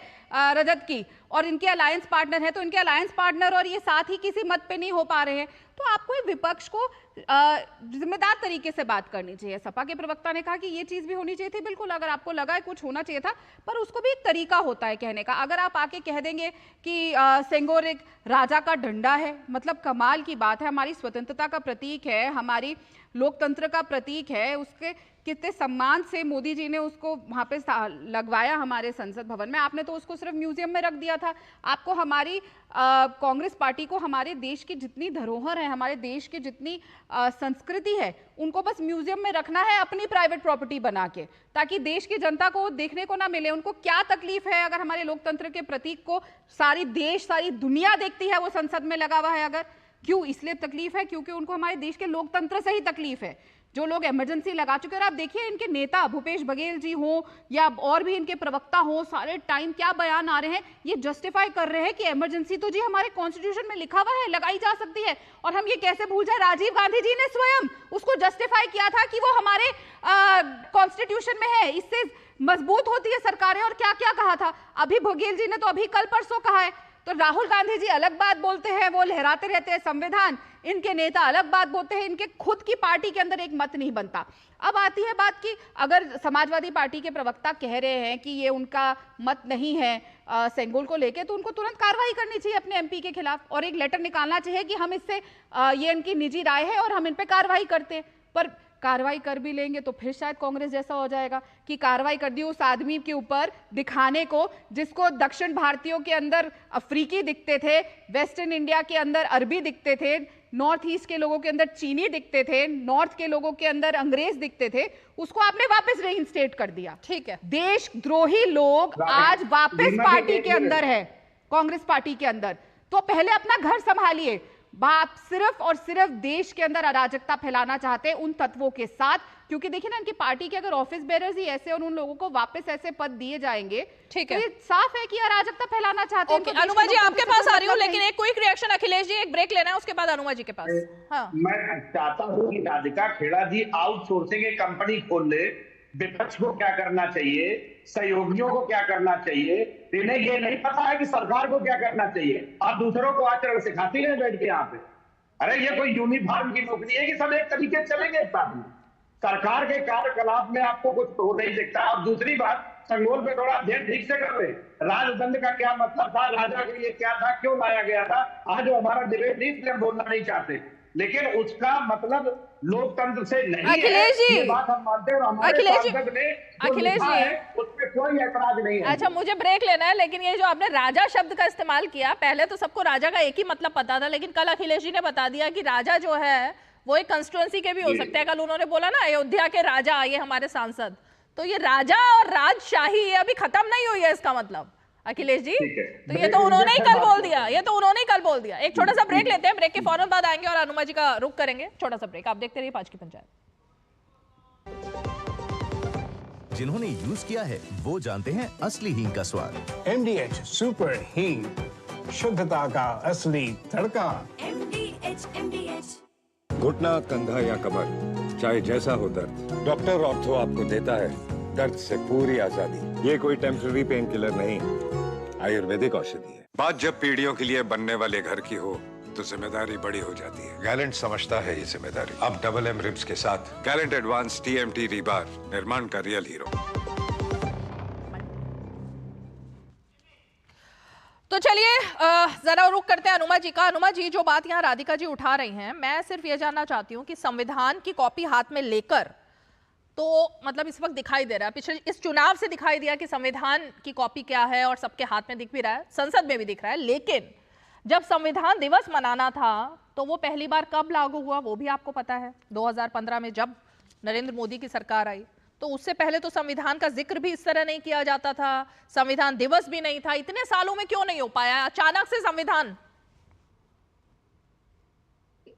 रजत की। और इनके अलायंस पार्टनर है तो इनके अलायंस पार्टनर और ये साथ ही किसी मत पे नहीं हो पा रहे हैं। तो आपको विपक्ष को जिम्मेदार तरीके से बात करनी चाहिए। सपा के प्रवक्ता ने कहा कि ये चीज भी होनी चाहिए थी, बिल्कुल, अगर आपको लगा है कुछ होना चाहिए था, पर उसको भी एक तरीका होता है कहने का। अगर आप आके कह देंगे कि सेंगोर एक राजा का डंडा है, मतलब कमाल की बात है, हमारी स्वतंत्रता का प्रतीक है, हमारी लोकतंत्र का प्रतीक है, उसके कितने सम्मान से मोदी जी ने उसको वहाँ पे लगवाया हमारे संसद भवन में। आपने तो उसको सिर्फ म्यूजियम में रख दिया था। आपको हमारी कांग्रेस पार्टी को हमारे देश की जितनी धरोहर है, हमारे देश की जितनी संस्कृति है, उनको बस म्यूजियम में रखना है अपनी प्राइवेट प्रॉपर्टी बना के, ताकि देश की जनता को देखने को ना मिले। उनको क्या तकलीफ है अगर हमारे लोकतंत्र के प्रतीक को सारी दुनिया देखती है, वो संसद में लगा हुआ है अगर? क्यों इसलिए तकलीफ है? क्योंकि उनको हमारे देश के लोकतंत्र से ही तकलीफ है। जो लोग इमरजेंसी लगा चुके हैं। और आप देखिए इनके नेता भूपेश बघेल जी हो या और भी इनके प्रवक्ता हो, सारे टाइम क्या बयान आ रहे हैं, ये जस्टिफाई कर रहे हैं कि इमरजेंसी तो जी हमारे कॉन्स्टिट्यूशन में लिखा हुआ है, लगाई जा सकती है। और हम ये कैसे भूल जाए, राजीव गांधी जी ने स्वयं उसको जस्टिफाई किया था कि वो हमारे कॉन्स्टिट्यूशन में है, इससे मजबूत होती है सरकारें, और क्या क्या कहा था। अभी बघेल जी ने तो अभी कल परसों कहा है। तो राहुल गांधी जी अलग बात बोलते हैं, वो लहराते रहते हैं संविधान, इनके नेता अलग बात बोलते हैं, इनके खुद की पार्टी के अंदर एक मत नहीं बनता। अब आती है बात कि अगर समाजवादी पार्टी के प्रवक्ता कह रहे हैं कि ये उनका मत नहीं है सेंगोल को लेके, तो उनको तुरंत कार्रवाई करनी चाहिए अपने एमपी के खिलाफ और एक लेटर निकालना चाहिए कि हम इससे ये इनकी निजी राय है और हम इन पे कार्रवाई करते हैं। पर कार्रवाई कर भी लेंगे तो फिर शायद कांग्रेस जैसा हो जाएगा कि कार्रवाई कर दी उस आदमी के ऊपर दिखाने को जिसको दक्षिण भारतीयों के अंदर अफ्रीकी दिखते थे, वेस्टर्न इंडिया के अंदर अरबी दिखते थे, नॉर्थ ईस्ट के लोगों के अंदर चीनी दिखते थे, नॉर्थ के लोगों के अंदर अंग्रेज दिखते थे, उसको आपने वापस रीइंस्टेट कर दिया। ठीक है, देशद्रोही लोग आज वापस पार्टी के अंदर है, कांग्रेस पार्टी के अंदर। तो पहले अपना घर संभालिए। बाप सिर्फ और सिर्फ देश के अंदर अराजकता फैलाना चाहते हैं उन तत्वों के साथ, क्योंकि देखिए ना इनकी पार्टी के अगर ऑफिस बेरर्स ही ऐसे और उन लोगों को वापस ऐसे पद दिए जाएंगे, ठीक है, है, तो ये साफ है कि अराजकता फैलाना चाहते हैं। ओके अनुमा जी आपके पास आ रही हूँ, लेकिन एक क्विक रिएक्शन अखिलेश जी, एक ब्रेक लेना है, उसके बाद अनुमा जी के पास। हाँ, मैं चाहता हूँ कि राधिका खेड़ा जी आउटसोर्सिंग एक कंपनी खोल ले। विपक्ष को क्या करना चाहिए, सहयोगियों को क्या करना चाहिए, इन्हें ये नहीं पता है कि सरकार को क्या करना चाहिए। आप दूसरों को आचरण सिखाती रहे बैठ के यहाँ पे। अरे ये कोई यूनिफॉर्म की नौकरी है कि सब एक तरीके से चलेंगे साथ में? सरकार के कार्यकलाप में आपको कुछ हो नहीं सकता। और दूसरी बात, संगोल पे थोड़ा अध्ययन ठीक से कर ले। राजदंड का क्या मतलब था, राजा के लिए क्या था, क्यों लाया गया था। आज जो हमारा डिबेट नहीं, इसलिए हम बोलना नहीं चाहते, लेकिन उसका मतलब लोकतंत्र से नहीं है। अखिलेश जी, ये बात हम मानते हैं और हमारे सांसद ने जो लिखा है उसमें कोई ऐतराज नहीं है। अच्छा मुझे ब्रेक लेना है, लेकिन ये जो आपने राजा शब्द का इस्तेमाल किया, पहले तो सबको राजा का एक ही मतलब पता था, लेकिन कल अखिलेश जी ने बता दिया कि राजा जो है वो एक कंस्टिट्यूएंसी के भी हो सकते हैं। कल उन्होंने बोला ना अयोध्या के राजा आइए हमारे सांसद, तो ये राजा और राजशाही ये अभी खत्म नहीं हुई है, इसका मतलब अखिलेश जी। तो ये तो उन्होंने ही कल बोल दिया, ये तो उन्होंने ही कल बोल दिया। एक छोटा सा ब्रेक लेते हैं, ब्रेक के फौरन बाद आएंगे और अनुमा जी का रुख करेंगे। छोटा सा ब्रेक, आप देखते रहिए 5 की पंचायत। जिन्होंने यूज किया है वो जानते हैं असली हींग का स्वाद। MDH सुपर हींग, शुद्धता का असली तड़का। MDH घुटना, कंधा या कमर, चाहे जैसा हो दर्द, डॉक्टर ऑर्थो आपको देता है दर्द से पूरी आजादी। ये कोई टेम्पररी पेन किलर नहीं, आयुर्वेदिक औषधि है। बात जब पीढ़ियों के लिए बनने वाले घर की हो तो जिम्मेदारी बड़ी हो जाती है। गैलेंट समझता है ये जिम्मेदारी। अब डबल M रिब्स के साथ गैलेंट एडवांस TMT रीबार, निर्माण का रियल हीरो। तो चलिए जरा रुक करते हैं अनुमा जी का। अनुमा जी, जो बात यहाँ राधिका जी उठा रही हैं, मैं सिर्फ ये जानना चाहती हूँ कि संविधान की कॉपी हाथ में लेकर, तो मतलब इस वक्त दिखाई दे रहा है, पिछले इस चुनाव से दिखाई दिया कि संविधान की कॉपी क्या है और सबके हाथ में दिख भी रहा है, संसद में भी दिख रहा है, लेकिन जब संविधान दिवस मनाना था तो वो पहली बार कब लागू हुआ वो भी आपको पता है, 2015 में जब नरेंद्र मोदी की सरकार आई। तो उससे पहले तो संविधान का जिक्र भी इस तरह नहीं किया जाता था, संविधान दिवस भी नहीं था। इतने सालों में क्यों नहीं हो पाया अचानक से संविधान?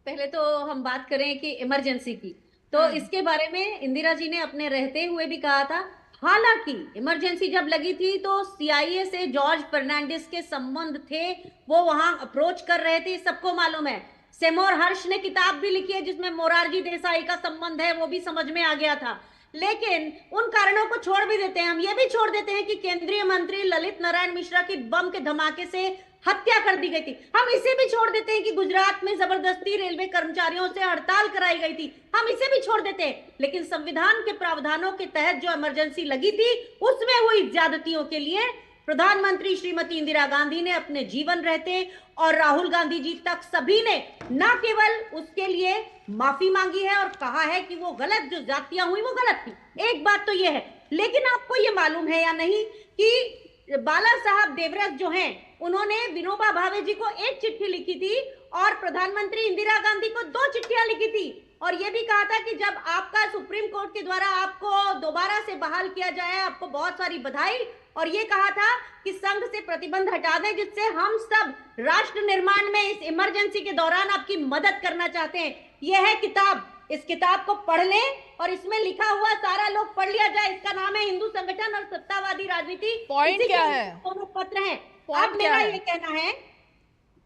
पहले तो हम बात करें कि इमरजेंसी की, तो इसके बारे में इंदिरा जी ने अपने रहते हुए भी कहा था। हालांकि इमरजेंसी जब लगी थी तो CIA से जॉर्ज फर्नांडिस के संबंध थे, वो वहां अप्रोच कर रहे थे, सबको मालूम है। सेमोर हर्ष ने किताब भी लिखी है जिसमें मोरारजी देसाई का संबंध है, वो भी समझ में आ गया था। लेकिन उन कारणों को छोड़ भी देते हैं, हम ये भी छोड़ देते हैं कि केंद्रीय मंत्री ललित नारायण मिश्रा की बम के धमाके से हत्या कर दी गई थी। हम इसे भी छोड़ देते हैं कि गुजरात में जबरदस्ती रेलवे कर्मचारियों से हड़ताल कराई गई थी, हम इसे भी छोड़ देते हैं। लेकिन संविधान के प्रावधानों के तहत जो इमरजेंसी लगी थी उसमें हुई ज्यादतियों के लिए प्रधानमंत्री श्रीमती इंदिरा गांधी ने अपने जीवन रहते और राहुल गांधी जी तक सभी ने न केवल उसके लिए माफी मांगी है और कहा है कि वो गलत, जो जातियां हुई वो गलत थी। एक बात तो ये है, लेकिन आपको ये मालूम है या नहीं कि बाला साहब देवव्रत जो हैं उन्होंने विनोबा भावे जी को एक चिट्ठी लिखी थी और प्रधानमंत्री इंदिरा गांधी को 2 चिट्ठियां लिखी थी, और ये भी कहा था कि जब आपका सुप्रीम कोर्ट के द्वारा आपको दोबारा से बहाल किया जाए, आपको बहुत सारी बधाई, और ये कहा था कि संघ से प्रतिबंध हटा दें जिससे हम सब राष्ट्र निर्माण में इस इमरजेंसी के दौरान आपकी मदद करना चाहते हैं। यह है किताब इस किताब को पढ़ लें और इसमें लिखा हुआ सारा लोग पढ़ लिया जाए। इसका नाम है हिंदू संगठन और सत्तावादी राजनीति। पॉइंट क्या है? दोनों पत्र हैं। पॉइंट अब क्या मेरा है? ये कहना है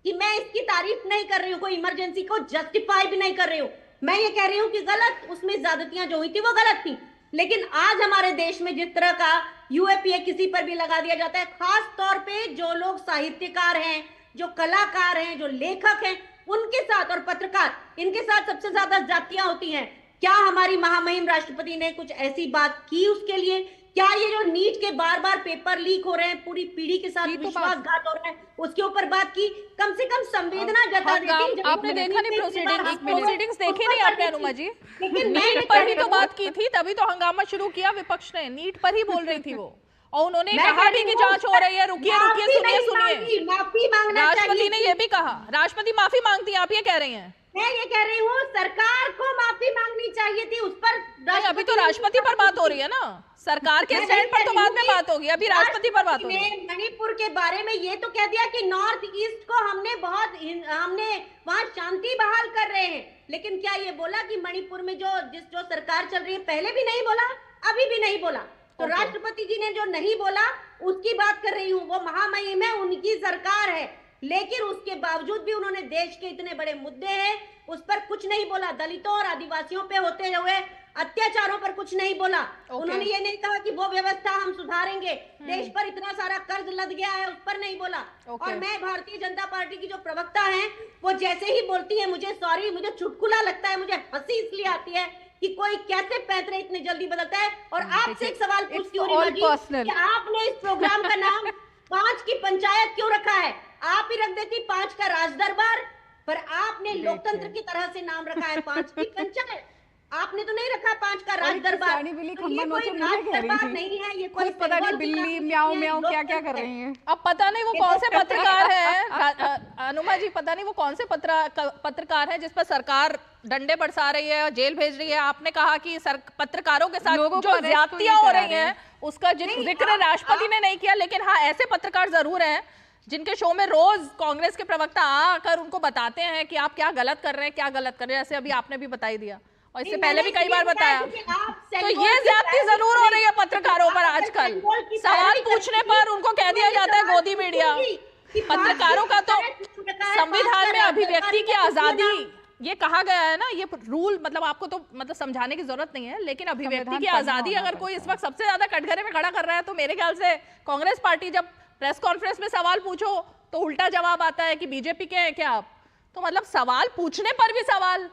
कि मैं इसकी तारीफ नहीं कर रही हूँ, कोई इमरजेंसी को जस्टिफाई भी नहीं कर रही हूँ। मैं ये कह रही हूँ कि गलत, उसमें ज्यादतियां जो हुई थी वो गलत थी, लेकिन आज हमारे देश में जिस तरह का यूएपीए किसी पर भी लगा दिया जाता है, खास तौर पे जो लोग साहित्यकार हैं, जो कलाकार हैं, जो लेखक हैं, उनके साथ और पत्रकार, इनके साथ सबसे ज्यादा जातियां होती हैं। क्या हमारी महामहिम राष्ट्रपति ने कुछ ऐसी बात की उसके लिए? क्या ये जो नीट के बार बार पेपर लीक हो रहे हैं, पूरी पीढ़ी के साथ विश्वासघात हो रहा है, उसके ऊपर बात की? कम से कम संवेदना जता देती। आपने देखा नहीं प्रोसीडिंग्स देखी नहीं आपने अनुमा जी? लेकिन नीट पर ही तो बात की थी, तभी तो हंगामा शुरू किया विपक्ष ने। नीट पर ही बोल रही थी वो, और उन्होंने कहा भी कि जांच हो रही है। रुकिए सुनिए, माफी मांगना राष्ट्रपति ने ये भी कहा, राष्ट्रपति माफी मांगती है, आप ये कह रही हैं? मैं ये कह रही हूँ सरकार को माफी मांगनी चाहिए थी, उस पर अभी तो राष्ट्रपति पर बात हो रही है ना, सरकार के स्टैंड पर तो बाद में बात होगी, अभी राष्ट्रपति पर बात हो रही है। मणिपुर के बारे में ये तो कह दिया कि नॉर्थ ईस्ट को हमने वहां शांति बहाल कर रहे हैं, लेकिन क्या ये बोला कि मणिपुर में जो सरकार चल रही है, पहले भी नहीं बोला, अभी भी नहीं बोला। तो राष्ट्रपति जी ने जो नहीं बोला उसकी बात कर रही हूँ। वो महामहिम है, उनकी सरकार है, लेकिन उसके बावजूद भी उन्होंने देश के इतने बड़े मुद्दे हैं उस पर कुछ नहीं बोला। दलितों और आदिवासियों पे होते हुए अत्याचारों पर कुछ नहीं बोला। उन्होंने ये नहीं कहा कि वो व्यवस्था हम सुधारेंगे, देश पर इतना सारा कर्ज लद गया है, उस पर नहीं बोला। और मैं भारतीय जनता पार्टी की जो प्रवक्ता हैं, वो जैसे ही बोलती है मुझे चुटकुला लगता है, मुझे हंसी इसलिए आती है कि कोई कैसे पैतरे इतने जल्दी बदलता है। और आपसे एक सवाल पूछती हूँ कि आपने इस प्रोग्राम का नाम 5 की पंचायत क्यों रखा है? आप ही रख देती 5 का राज दरबार, पर आपने लोकतंत्र की तरह से नाम रखा है 5 की पंचायत। आपने तो नहीं रखा 5 का राज दरबार। बिल्ली ये खम्मा कोई नोचे राज कह रही दरबार थी। नहीं है, ये कोई पता नहीं बिल्ली म्याऊं म्याऊं क्या क्या कर रही हैं। अब पता नहीं वो कौन से पत्रकार हैं अनुमा जी, पता नहीं वो कौन से पत्रकार हैं जिस पर सरकार डंडे बरसा रही है, जेल भेज रही है। आपने कहा कि पत्रकारों के साथ जो ज्यादतियां हो रही हैं उसका जिक्र राष्ट्रपति ने नहीं किया, लेकिन हाँ ऐसे पत्रकार जरूर हैं जिनके शो में रोज कांग्रेस के प्रवक्ता आकर उनको बताते हैं कि आप क्या गलत कर रहे हैं, क्या गलत कर रहे हैं। जैसे अभी आपने भी बताई दिया और इससे पहले भी कई बार बताया। तो ये ज्यादती जरूर हो रही है पत्रकारों पर आजकल। सवाल पूछने पर उनको कह दिया जाता है गोदी मीडिया। पत्रकारों का तो संविधान में अभिव्यक्ति की आजादी ये कहा गया है ना, ये रूल मतलब आपको तो मतलब समझाने की जरूरत नहीं है, लेकिन अभिव्यक्ति की आजादी अगर कोई इस वक्त सबसे ज्यादा कटघरे में खड़ा कर रहा है तो मेरे ख्याल से कांग्रेस पार्टी। जब प्रेस कॉन्फ्रेंस में सवाल पूछो तो उल्टा जवाब आता है कि बीजेपी के हैं क्या आप? तो मतलब सवाल पूछने पर भी सवाल,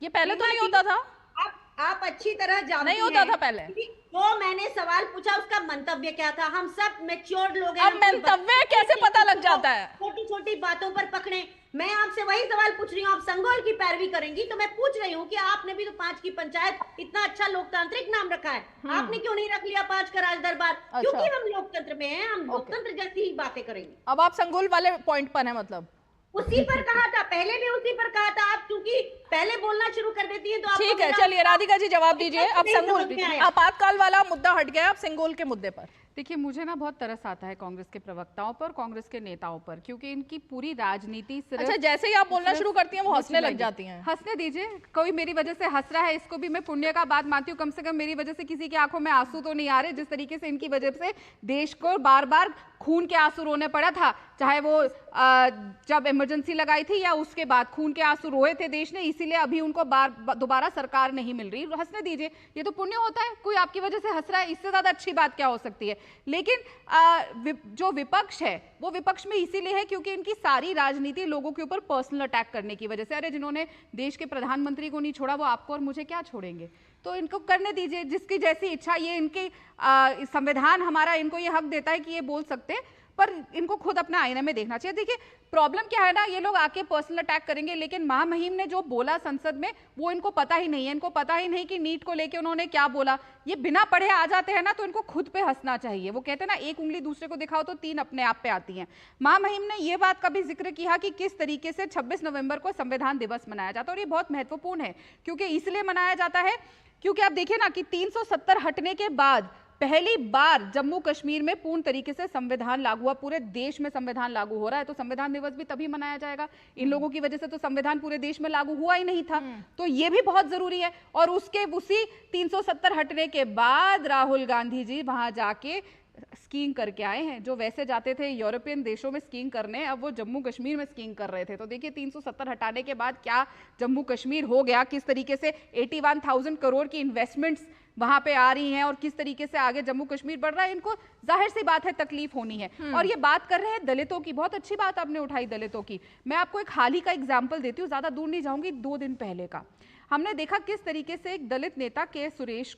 ये पहले तो नहीं होता था। आप अच्छी तरह जानती नहीं होता था पहले। तो मैंने सवाल पूछा, उसका मंतव्य क्या था? हम सब मैच्योर्ड लोग हैं। अब मंतव्य कैसे पता लग जाता है? छोटी छोटी बातों पर पकड़े। मैं आपसे वही सवाल पूछ रही हूँ, आप संगोल की पैरवी करेंगी तो मैं पूछ रही हूँ कि आपने भी तो 5 की पंचायत इतना अच्छा लोकतांत्रिक नाम रखा है, आपने क्यों नहीं रख लिया 5 का राज दरबार? क्योंकि हम लोकतंत्र में हैं, हम लोकतंत्र जैसी ही बातें करेंगे। अब आप संगोल वाले पॉइंट पर हैं, मतलब उसी पर कहा था, पहले भी उसी पर कहा था। आप क्योंकि पहले बोलना शुरू कर देती है तो ठीक है। चलिए राधिका जी जवाब दीजिए। अब संगोल आपातकाल वाला मुद्दा हट गया, अब संगोल के मुद्दे पर। देखिए मुझे ना बहुत तरस आता है कांग्रेस के प्रवक्ताओं पर, कांग्रेस के नेताओं पर, क्योंकि इनकी पूरी राजनीति सिर्फ अच्छा जैसे ही आप बोलना शुरू करती हैं वो हंसने लग जाती हैं। हंसने दीजिए, कोई मेरी वजह से हंस रहा है, इसको भी मैं पुण्य का बात मानती हूँ। कम से कम मेरी वजह से किसी की आंखों में आंसू तो नहीं आ रहे, जिस तरीके से इनकी वजह से देश को बार बार खून के आंसू रोने पड़ा था, चाहे वो जब इमरजेंसी लगाई थी या उसके बाद खून के आंसू रोए थे देश ने, इसीलिए अभी उनको दोबारा सरकार नहीं मिल रही। हंसने दीजिए, ये तो पुण्य होता है, कोई आपकी वजह से हंस रहा है, इससे ज्यादा अच्छी बात क्या हो सकती है। लेकिन जो विपक्ष है वो विपक्ष में इसीलिए है क्योंकि इनकी सारी राजनीति लोगों के ऊपर पर्सनल अटैक करने की वजह से। अरे जिन्होंने देश के प्रधानमंत्री को नहीं छोड़ा वो आपको और मुझे क्या छोड़ेंगे? तो इनको करने दीजिए, जिसकी जैसी इच्छा। ये इनकी संविधान हमारा इनको ये हक देता है कि ये बोल सकते हैं, पर इनको खुद अपना आईने में देखना चाहिए। देखिए प्रॉब्लम क्या है ना, ये लोग आके पर्सनल अटैक करेंगे, लेकिन महामहिम ने जो बोला संसद में वो इनको पता ही नहीं है। इनको पता ही नहीं कि नीट को लेके उन्होंने क्या बोला। ये बिना पढ़े आ जाते हैं ना, तो इनको खुद पे हंसना चाहिए। वो कहते हैं ना, एक उंगली दूसरे को दिखाओ तो 3 अपने आप पे आती हैं। महामहिम ने ये बात का भी जिक्र किया कि किस तरीके से 26 नवंबर को संविधान दिवस मनाया जाता है, और ये बहुत महत्वपूर्ण है क्योंकि इसलिए मनाया जाता है क्योंकि आप देखिए ना कि 370 हटने के बाद पहली बार जम्मू कश्मीर में पूर्ण तरीके से संविधान लागू हुआ, पूरे देश में संविधान लागू हो रहा है, तो संविधान दिवस भी तभी मनाया जाएगा। इन लोगों की वजह से तो संविधान पूरे देश में लागू हुआ ही नहीं था, तो ये भी बहुत जरूरी है। और उसी 370 हटने के बाद राहुल गांधी जी वहां जाके स्कीइंग करके आए हैं। जो वैसे जाते थे यूरोपियन देशों में स्कीइंग करने, अब वो जम्मू कश्मीर में स्कीइंग कर रहे थे। तो देखिए 370 हटाने के बाद क्या जम्मू कश्मीर हो गया, किस तरीके से 81,000 करोड़ की इन्वेस्टमेंट्स वहां पे आ रही हैं और किस तरीके से आगे जम्मू कश्मीर बढ़ रहा है। इनको जाहिर सी बात है तकलीफ होनी है। और ये बात कर रहे हैं दलितों की, बहुत अच्छी बात आपने उठाई दलितों की। मैं आपको एक हाल ही का एग्जाम्पल देती हूँ, ज्यादा दूर नहीं जाऊंगी, 2 दिन पहले का। हमने देखा किस तरीके से एक दलित नेता के सुरेश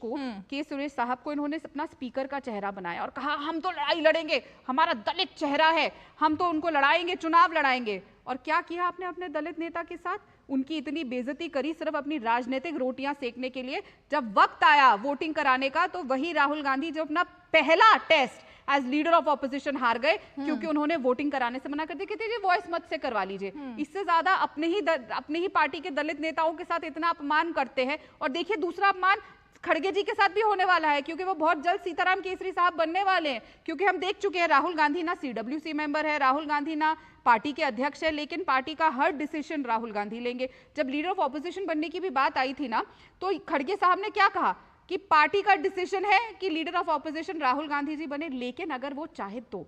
साहब को इन्होंने अपना स्पीकर का चेहरा बनाया और कहा हम तो लड़ाई लड़ेंगे, हमारा दलित चेहरा है, हम तो उनको लड़ाएंगे, चुनाव लड़ाएंगे। और क्या किया आपने अपने दलित नेता के साथ? उनकी इतनी बेइज्जती करी सिर्फ अपनी राजनीतिक रोटियां सेकने के लिए। जब वक्त आया वोटिंग कराने का तो वही राहुल गांधी जो अपना पहला test as leader of opposition हार गए, क्योंकि उन्होंने वोटिंग कराने से मना कर दिया। कहते जी वॉइस मत से करवा लीजिए। इससे ज्यादा अपने ही पार्टी के दलित नेताओं के साथ इतना अपमान करते हैं। और देखिए दूसरा अपमान खड़गे जी के साथ भी होने वाला है, क्योंकि वो बहुत जल्द सीताराम केसरी साहब बनने वाले हैं। क्योंकि हम देख चुके हैं राहुल गांधी ना CWC मेंबर है, राहुल गांधी ना पार्टी के अध्यक्ष है, लेकिन पार्टी का हर डिसीजन राहुल गांधी लेंगे। जब लीडर ऑफ ऑपोजिशन बनने की भी बात आई थी ना, तो खड़गे साहब ने क्या कहा कि पार्टी का डिसीजन है कि leader of opposition Rahul Gandhi ji बने, लेकिन अगर वो चाहे तो।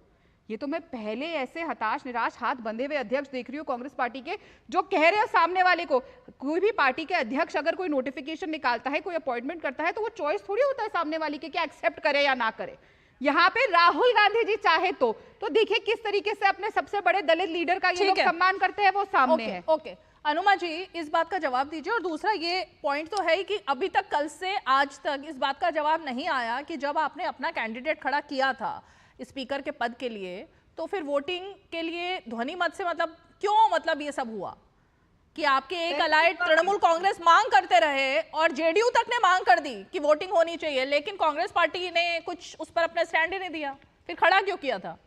ये तो मैं पहले ऐसे हताश निराश हाथ बंधे हुए अध्यक्ष देख रही हूँ कांग्रेस पार्टी के, जो कह रहे हैं सामने वाले को। कोई भी पार्टी के अध्यक्ष अगर कोई नोटिफिकेशन निकालता है, कोई अपॉइंटमेंट करता है, तो वो चॉइस थोड़ी होता है सामने वाले के, क्या एक्सेप्ट करे या ना करे। यहाँ पे राहुल गांधी जी चाहे तो देखिए किस तरीके से अपने सबसे बड़े दलित लीडर का ये लोग सम्मान करते हैं, वो सामने है। ओके अनुमा जी, इस बात का जवाब दीजिए। और दूसरा ये पॉइंट तो है ही कि अभी तक, कल से आज तक इस बात का जवाब नहीं आया कि जब आपने अपना कैंडिडेट खड़ा किया था स्पीकर के पद के लिए, तो फिर वोटिंग के लिए ध्वनि मत से मतलब ये सब हुआ कि आपके एक अलाइड तृणमूल कांग्रेस मांग करते रहे और जेडीयू तक ने मांग कर दी कि वोटिंग होनी चाहिए, लेकिन कांग्रेस पार्टी ने कुछ उस पर अपना स्टैंड ही नहीं दिया। फिर खड़ा क्यों किया था?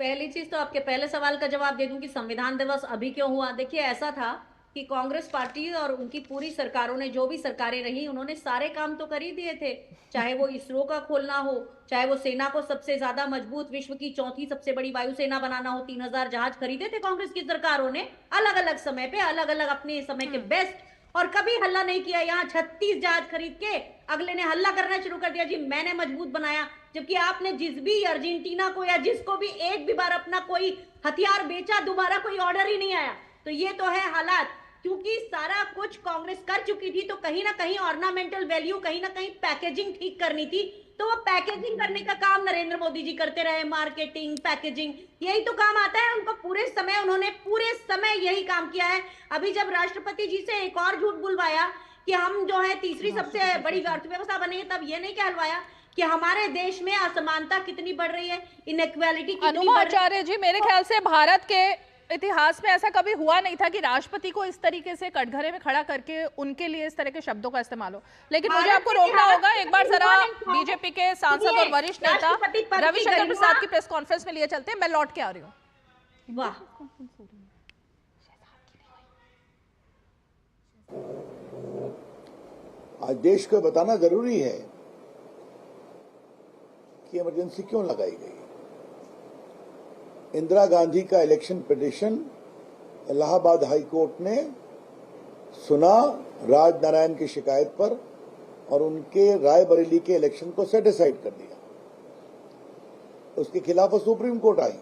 पहली चीज तो आपके पहले सवाल का जवाब दे दूं कि संविधान दिवस अभी क्यों हुआ। देखिए ऐसा था कि कांग्रेस पार्टी और उनकी पूरी सरकारों ने, जो भी सरकारें रही, उन्होंने सारे काम तो कर ही दिए थे। चाहे वो इसरो का खोलना हो, चाहे वो सेना को सबसे ज्यादा मजबूत, विश्व की 4थी सबसे बड़ी वायुसेना बनाना हो, 3000 जहाज खरीदे थे कांग्रेस की सरकारों ने अलग अलग समय पे, अलग अलग अपने समय के बेस्ट। और कभी हल्ला नहीं किया। यहाँ 36 जहाज खरीद के अगले ने हल्ला करना शुरू कर दिया, जी मैंने मजबूत बनाया। जबकि आपने जिस भी अर्जेंटीना को या जिसको भी एक भी बार अपना कोई हथियार बेचा, दोबारा कोई ऑर्डर ही नहीं आया। तो ये तो है हालात, क्योंकि सारा कुछ कांग्रेस कर चुकी थी। तो कहीं ना कहीं ऑर्नामेंटल वैल्यू, कहीं ना कहीं पैकेजिंग ठीक करनी थी। तो वो पैकेजिंग करने का काम नरेंद्र मोदी जी करते रहे। मार्केटिंग, पैकेजिंग, यही तो काम आता है उनको। उन्होंने पूरे समय यही काम किया है। अभी जब राष्ट्रपति जी से एक और झूठ बुलवाया कि हम जो है तीसरी सबसे बड़ी अर्थव्यवस्था बनेंगे, तब ये नहीं कहलवाया कि हमारे देश में असमानता कितनी बढ़ रही है, इनइक्वालिटी कितनी बढ़ रही है। अनुमा आचार्य जी, मेरे ख्याल से भारत के इतिहास में ऐसा कभी हुआ नहीं था कि राष्ट्रपति को इस तरीके से कटघरे में खड़ा करके उनके लिए इस तरह के शब्दों का इस्तेमाल हो। लेकिन मुझे आपको रोकना होगा। एक बार जरा बीजेपी के सांसद और वरिष्ठ नेता रविशंकर प्रसाद की प्रेस कॉन्फ्रेंस में लिए चलते हैं, मैं लौट के आ रही हूँ। वाह, आज देश को बताना जरूरी है कि इमरजेंसी क्यों लगाई गई। इंदिरा गांधी का election petition Allahabad high court ने सुना राजनारायण की शिकायत पर और उनके रायबरेली के इलेक्शन को सेटिसाइड कर दिया। उसके खिलाफ सुप्रीम कोर्ट आई।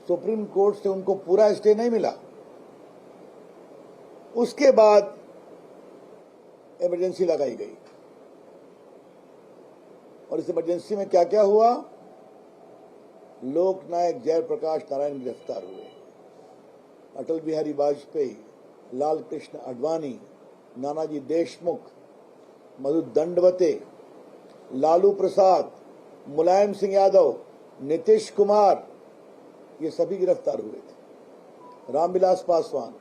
सुप्रीम कोर्ट से उनको पूरा स्टे नहीं मिला। उसके बाद इमरजेंसी लगाई गई। और इस इमरजेंसी में क्या क्या हुआ? लोकनायक जयप्रकाश नारायण गिरफ्तार हुए, अटल बिहारी वाजपेयी, लाल कृष्ण आडवाणी, नानाजी देशमुख, मधु दंडवते, लालू प्रसाद, मुलायम सिंह यादव, नीतीश कुमार, ये सभी गिरफ्तार हुए थे। रामविलास पासवान।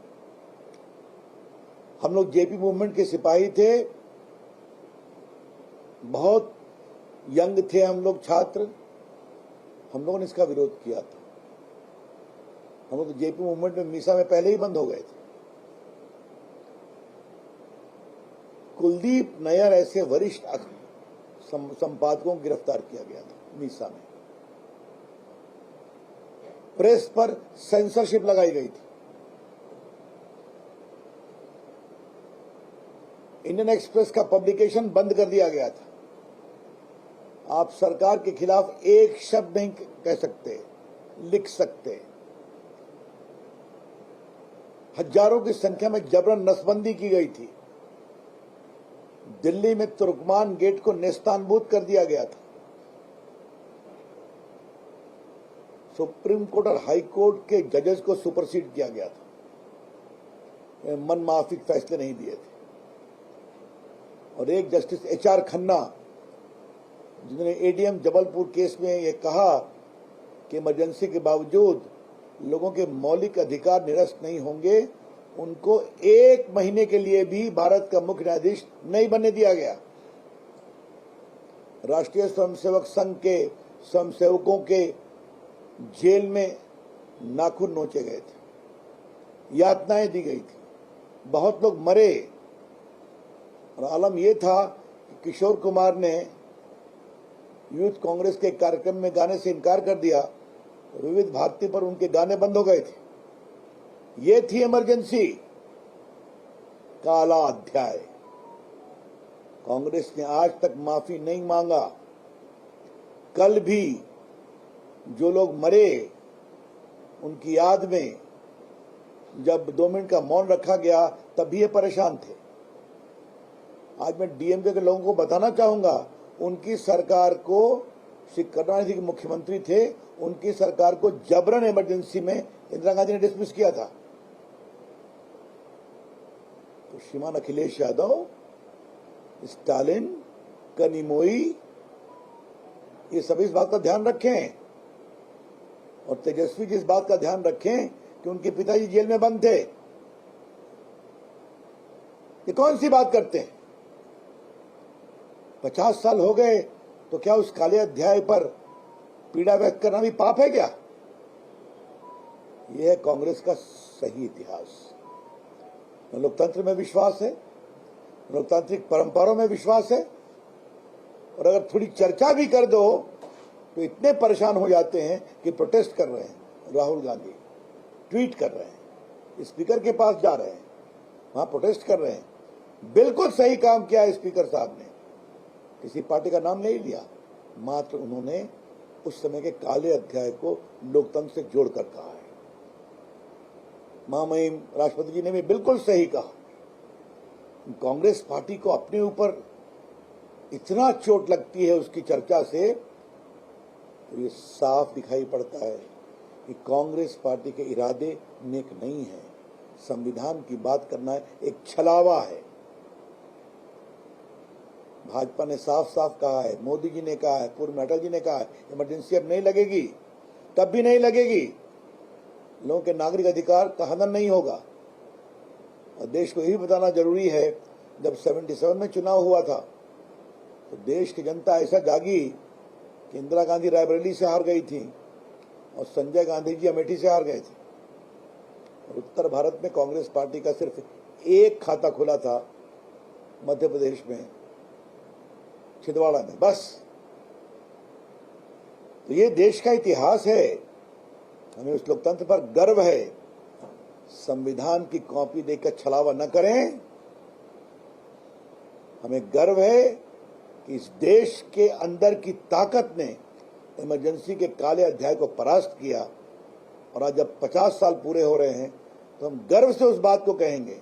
हम लोग जेपी मूवमेंट के सिपाही थे, बहुत यंग थे हम लोग, छात्र। हम लोगों ने इसका विरोध किया था। हम लोग तो जेपी मूवमेंट में मीसा में पहले ही बंद हो गए थे। कुलदीप नैयर ऐसे वरिष्ठ संपादकों को गिरफ्तार किया गया था मीसा में। प्रेस पर सेंसरशिप लगाई गई थी। इंडियन एक्सप्रेस का पब्लिकेशन बंद कर दिया गया था। आप सरकार के खिलाफ एक शब्द नहीं कह सकते, लिख सकते। हजारों की संख्या में जबरन नसबंदी की गई थी। दिल्ली में तुर्कमान गेट को नेस्तानबूद कर दिया गया था। सुप्रीम कोर्ट और हाई कोर्ट के जजेस को सुपरसीड किया गया था। मनमाफिक फैसले नहीं दिए थे। और एक जस्टिस HR खन्ना, जिन्होंने ADM जबलपुर केस में यह कहा कि इमरजेंसी के बावजूद लोगों के मौलिक अधिकार निरस्त नहीं होंगे, उनको 1 महीने के लिए भी भारत का मुख्य न्यायाधीश नहीं बनने दिया गया। राष्ट्रीय स्वयंसेवक संघ के स्वयंसेवकों के जेल में नाखून नोचे गए थे, यातनाएं दी गई थी, बहुत लोग मरे। और आलम यह था कि किशोर कुमार ने यूथ कांग्रेस के कार्यक्रम में गाने से इनकार कर दिया, विविध भारती पर उनके गाने बंद हो गए थे। ये थी इमरजेंसी, काला अध्याय। कांग्रेस ने आज तक माफी नहीं मांगा। कल भी जो लोग मरे, उनकी याद में जब 2 मिनट का मौन रखा गया, तब भी ये परेशान थे। आज मैं DMK के लोगों को बताना चाहूंगा, उनकी सरकार को, श्री करुणानिधि के मुख्यमंत्री थे, उनकी सरकार को जबरन इमरजेंसी में इंदिरा गांधी ने डिसमिस किया था। तो श्रीमान अखिलेश यादव, स्टालिन, कनिमोई, ये सभी इस बात का ध्यान रखें। और तेजस्वी जी इस बात का ध्यान रखें कि उनके पिताजी जेल में बंद थे। ये कौन सी बात करते हैं? 50 साल हो गए, तो क्या उस काले अध्याय पर पीड़ा व्यक्त करना भी पाप है क्या? यह है कांग्रेस का सही इतिहास। लोकतंत्र में विश्वास है, लोकतांत्रिक परंपराओं में विश्वास है। और अगर थोड़ी चर्चा भी कर दो तो इतने परेशान हो जाते हैं कि प्रोटेस्ट कर रहे हैं। राहुल गांधी ट्वीट कर रहे हैं, स्पीकर के पास जा रहे हैं, वहां प्रोटेस्ट कर रहे हैं। बिल्कुल सही काम किया है स्पीकर साहब ने, किसी पार्टी का नाम नहीं लिया, मात्र उन्होंने उस समय के काले अध्याय को लोकतंत्र से जोड़कर कहा है। महामहिम राष्ट्रपति जी ने भी बिल्कुल सही कहा। कांग्रेस पार्टी को अपने ऊपर इतना चोट लगती है उसकी चर्चा से, तो ये साफ दिखाई पड़ता है कि कांग्रेस पार्टी के इरादे नेक नहीं है। संविधान की बात करना एक छलावा है। भाजपा ने साफ साफ कहा है, मोदी जी ने कहा है, पूर्व में अटल जी ने कहा है, इमरजेंसी अब नहीं लगेगी, तब भी नहीं लगेगी। लोगों के नागरिक अधिकार का हनन नहीं होगा। और देश को यही बताना जरूरी है, जब 77 में चुनाव हुआ था तो देश की जनता ऐसा जागी कि इंदिरा गांधी रायबरेली से हार गई थी और संजय गांधी जी अमेठी से हार गए थे। और उत्तर भारत में कांग्रेस पार्टी का सिर्फ एक खाता खुला था, मध्य प्रदेश में छिंदवाड़ा में, बस। तो ये देश का इतिहास है, हमें उस लोकतंत्र पर गर्व है। संविधान की कॉपी देकर छलावा न करें। हमें गर्व है कि इस देश के अंदर की ताकत ने इमरजेंसी के काले अध्याय को परास्त किया। और आज जब 50 साल पूरे हो रहे हैं तो हम गर्व से उस बात को कहेंगे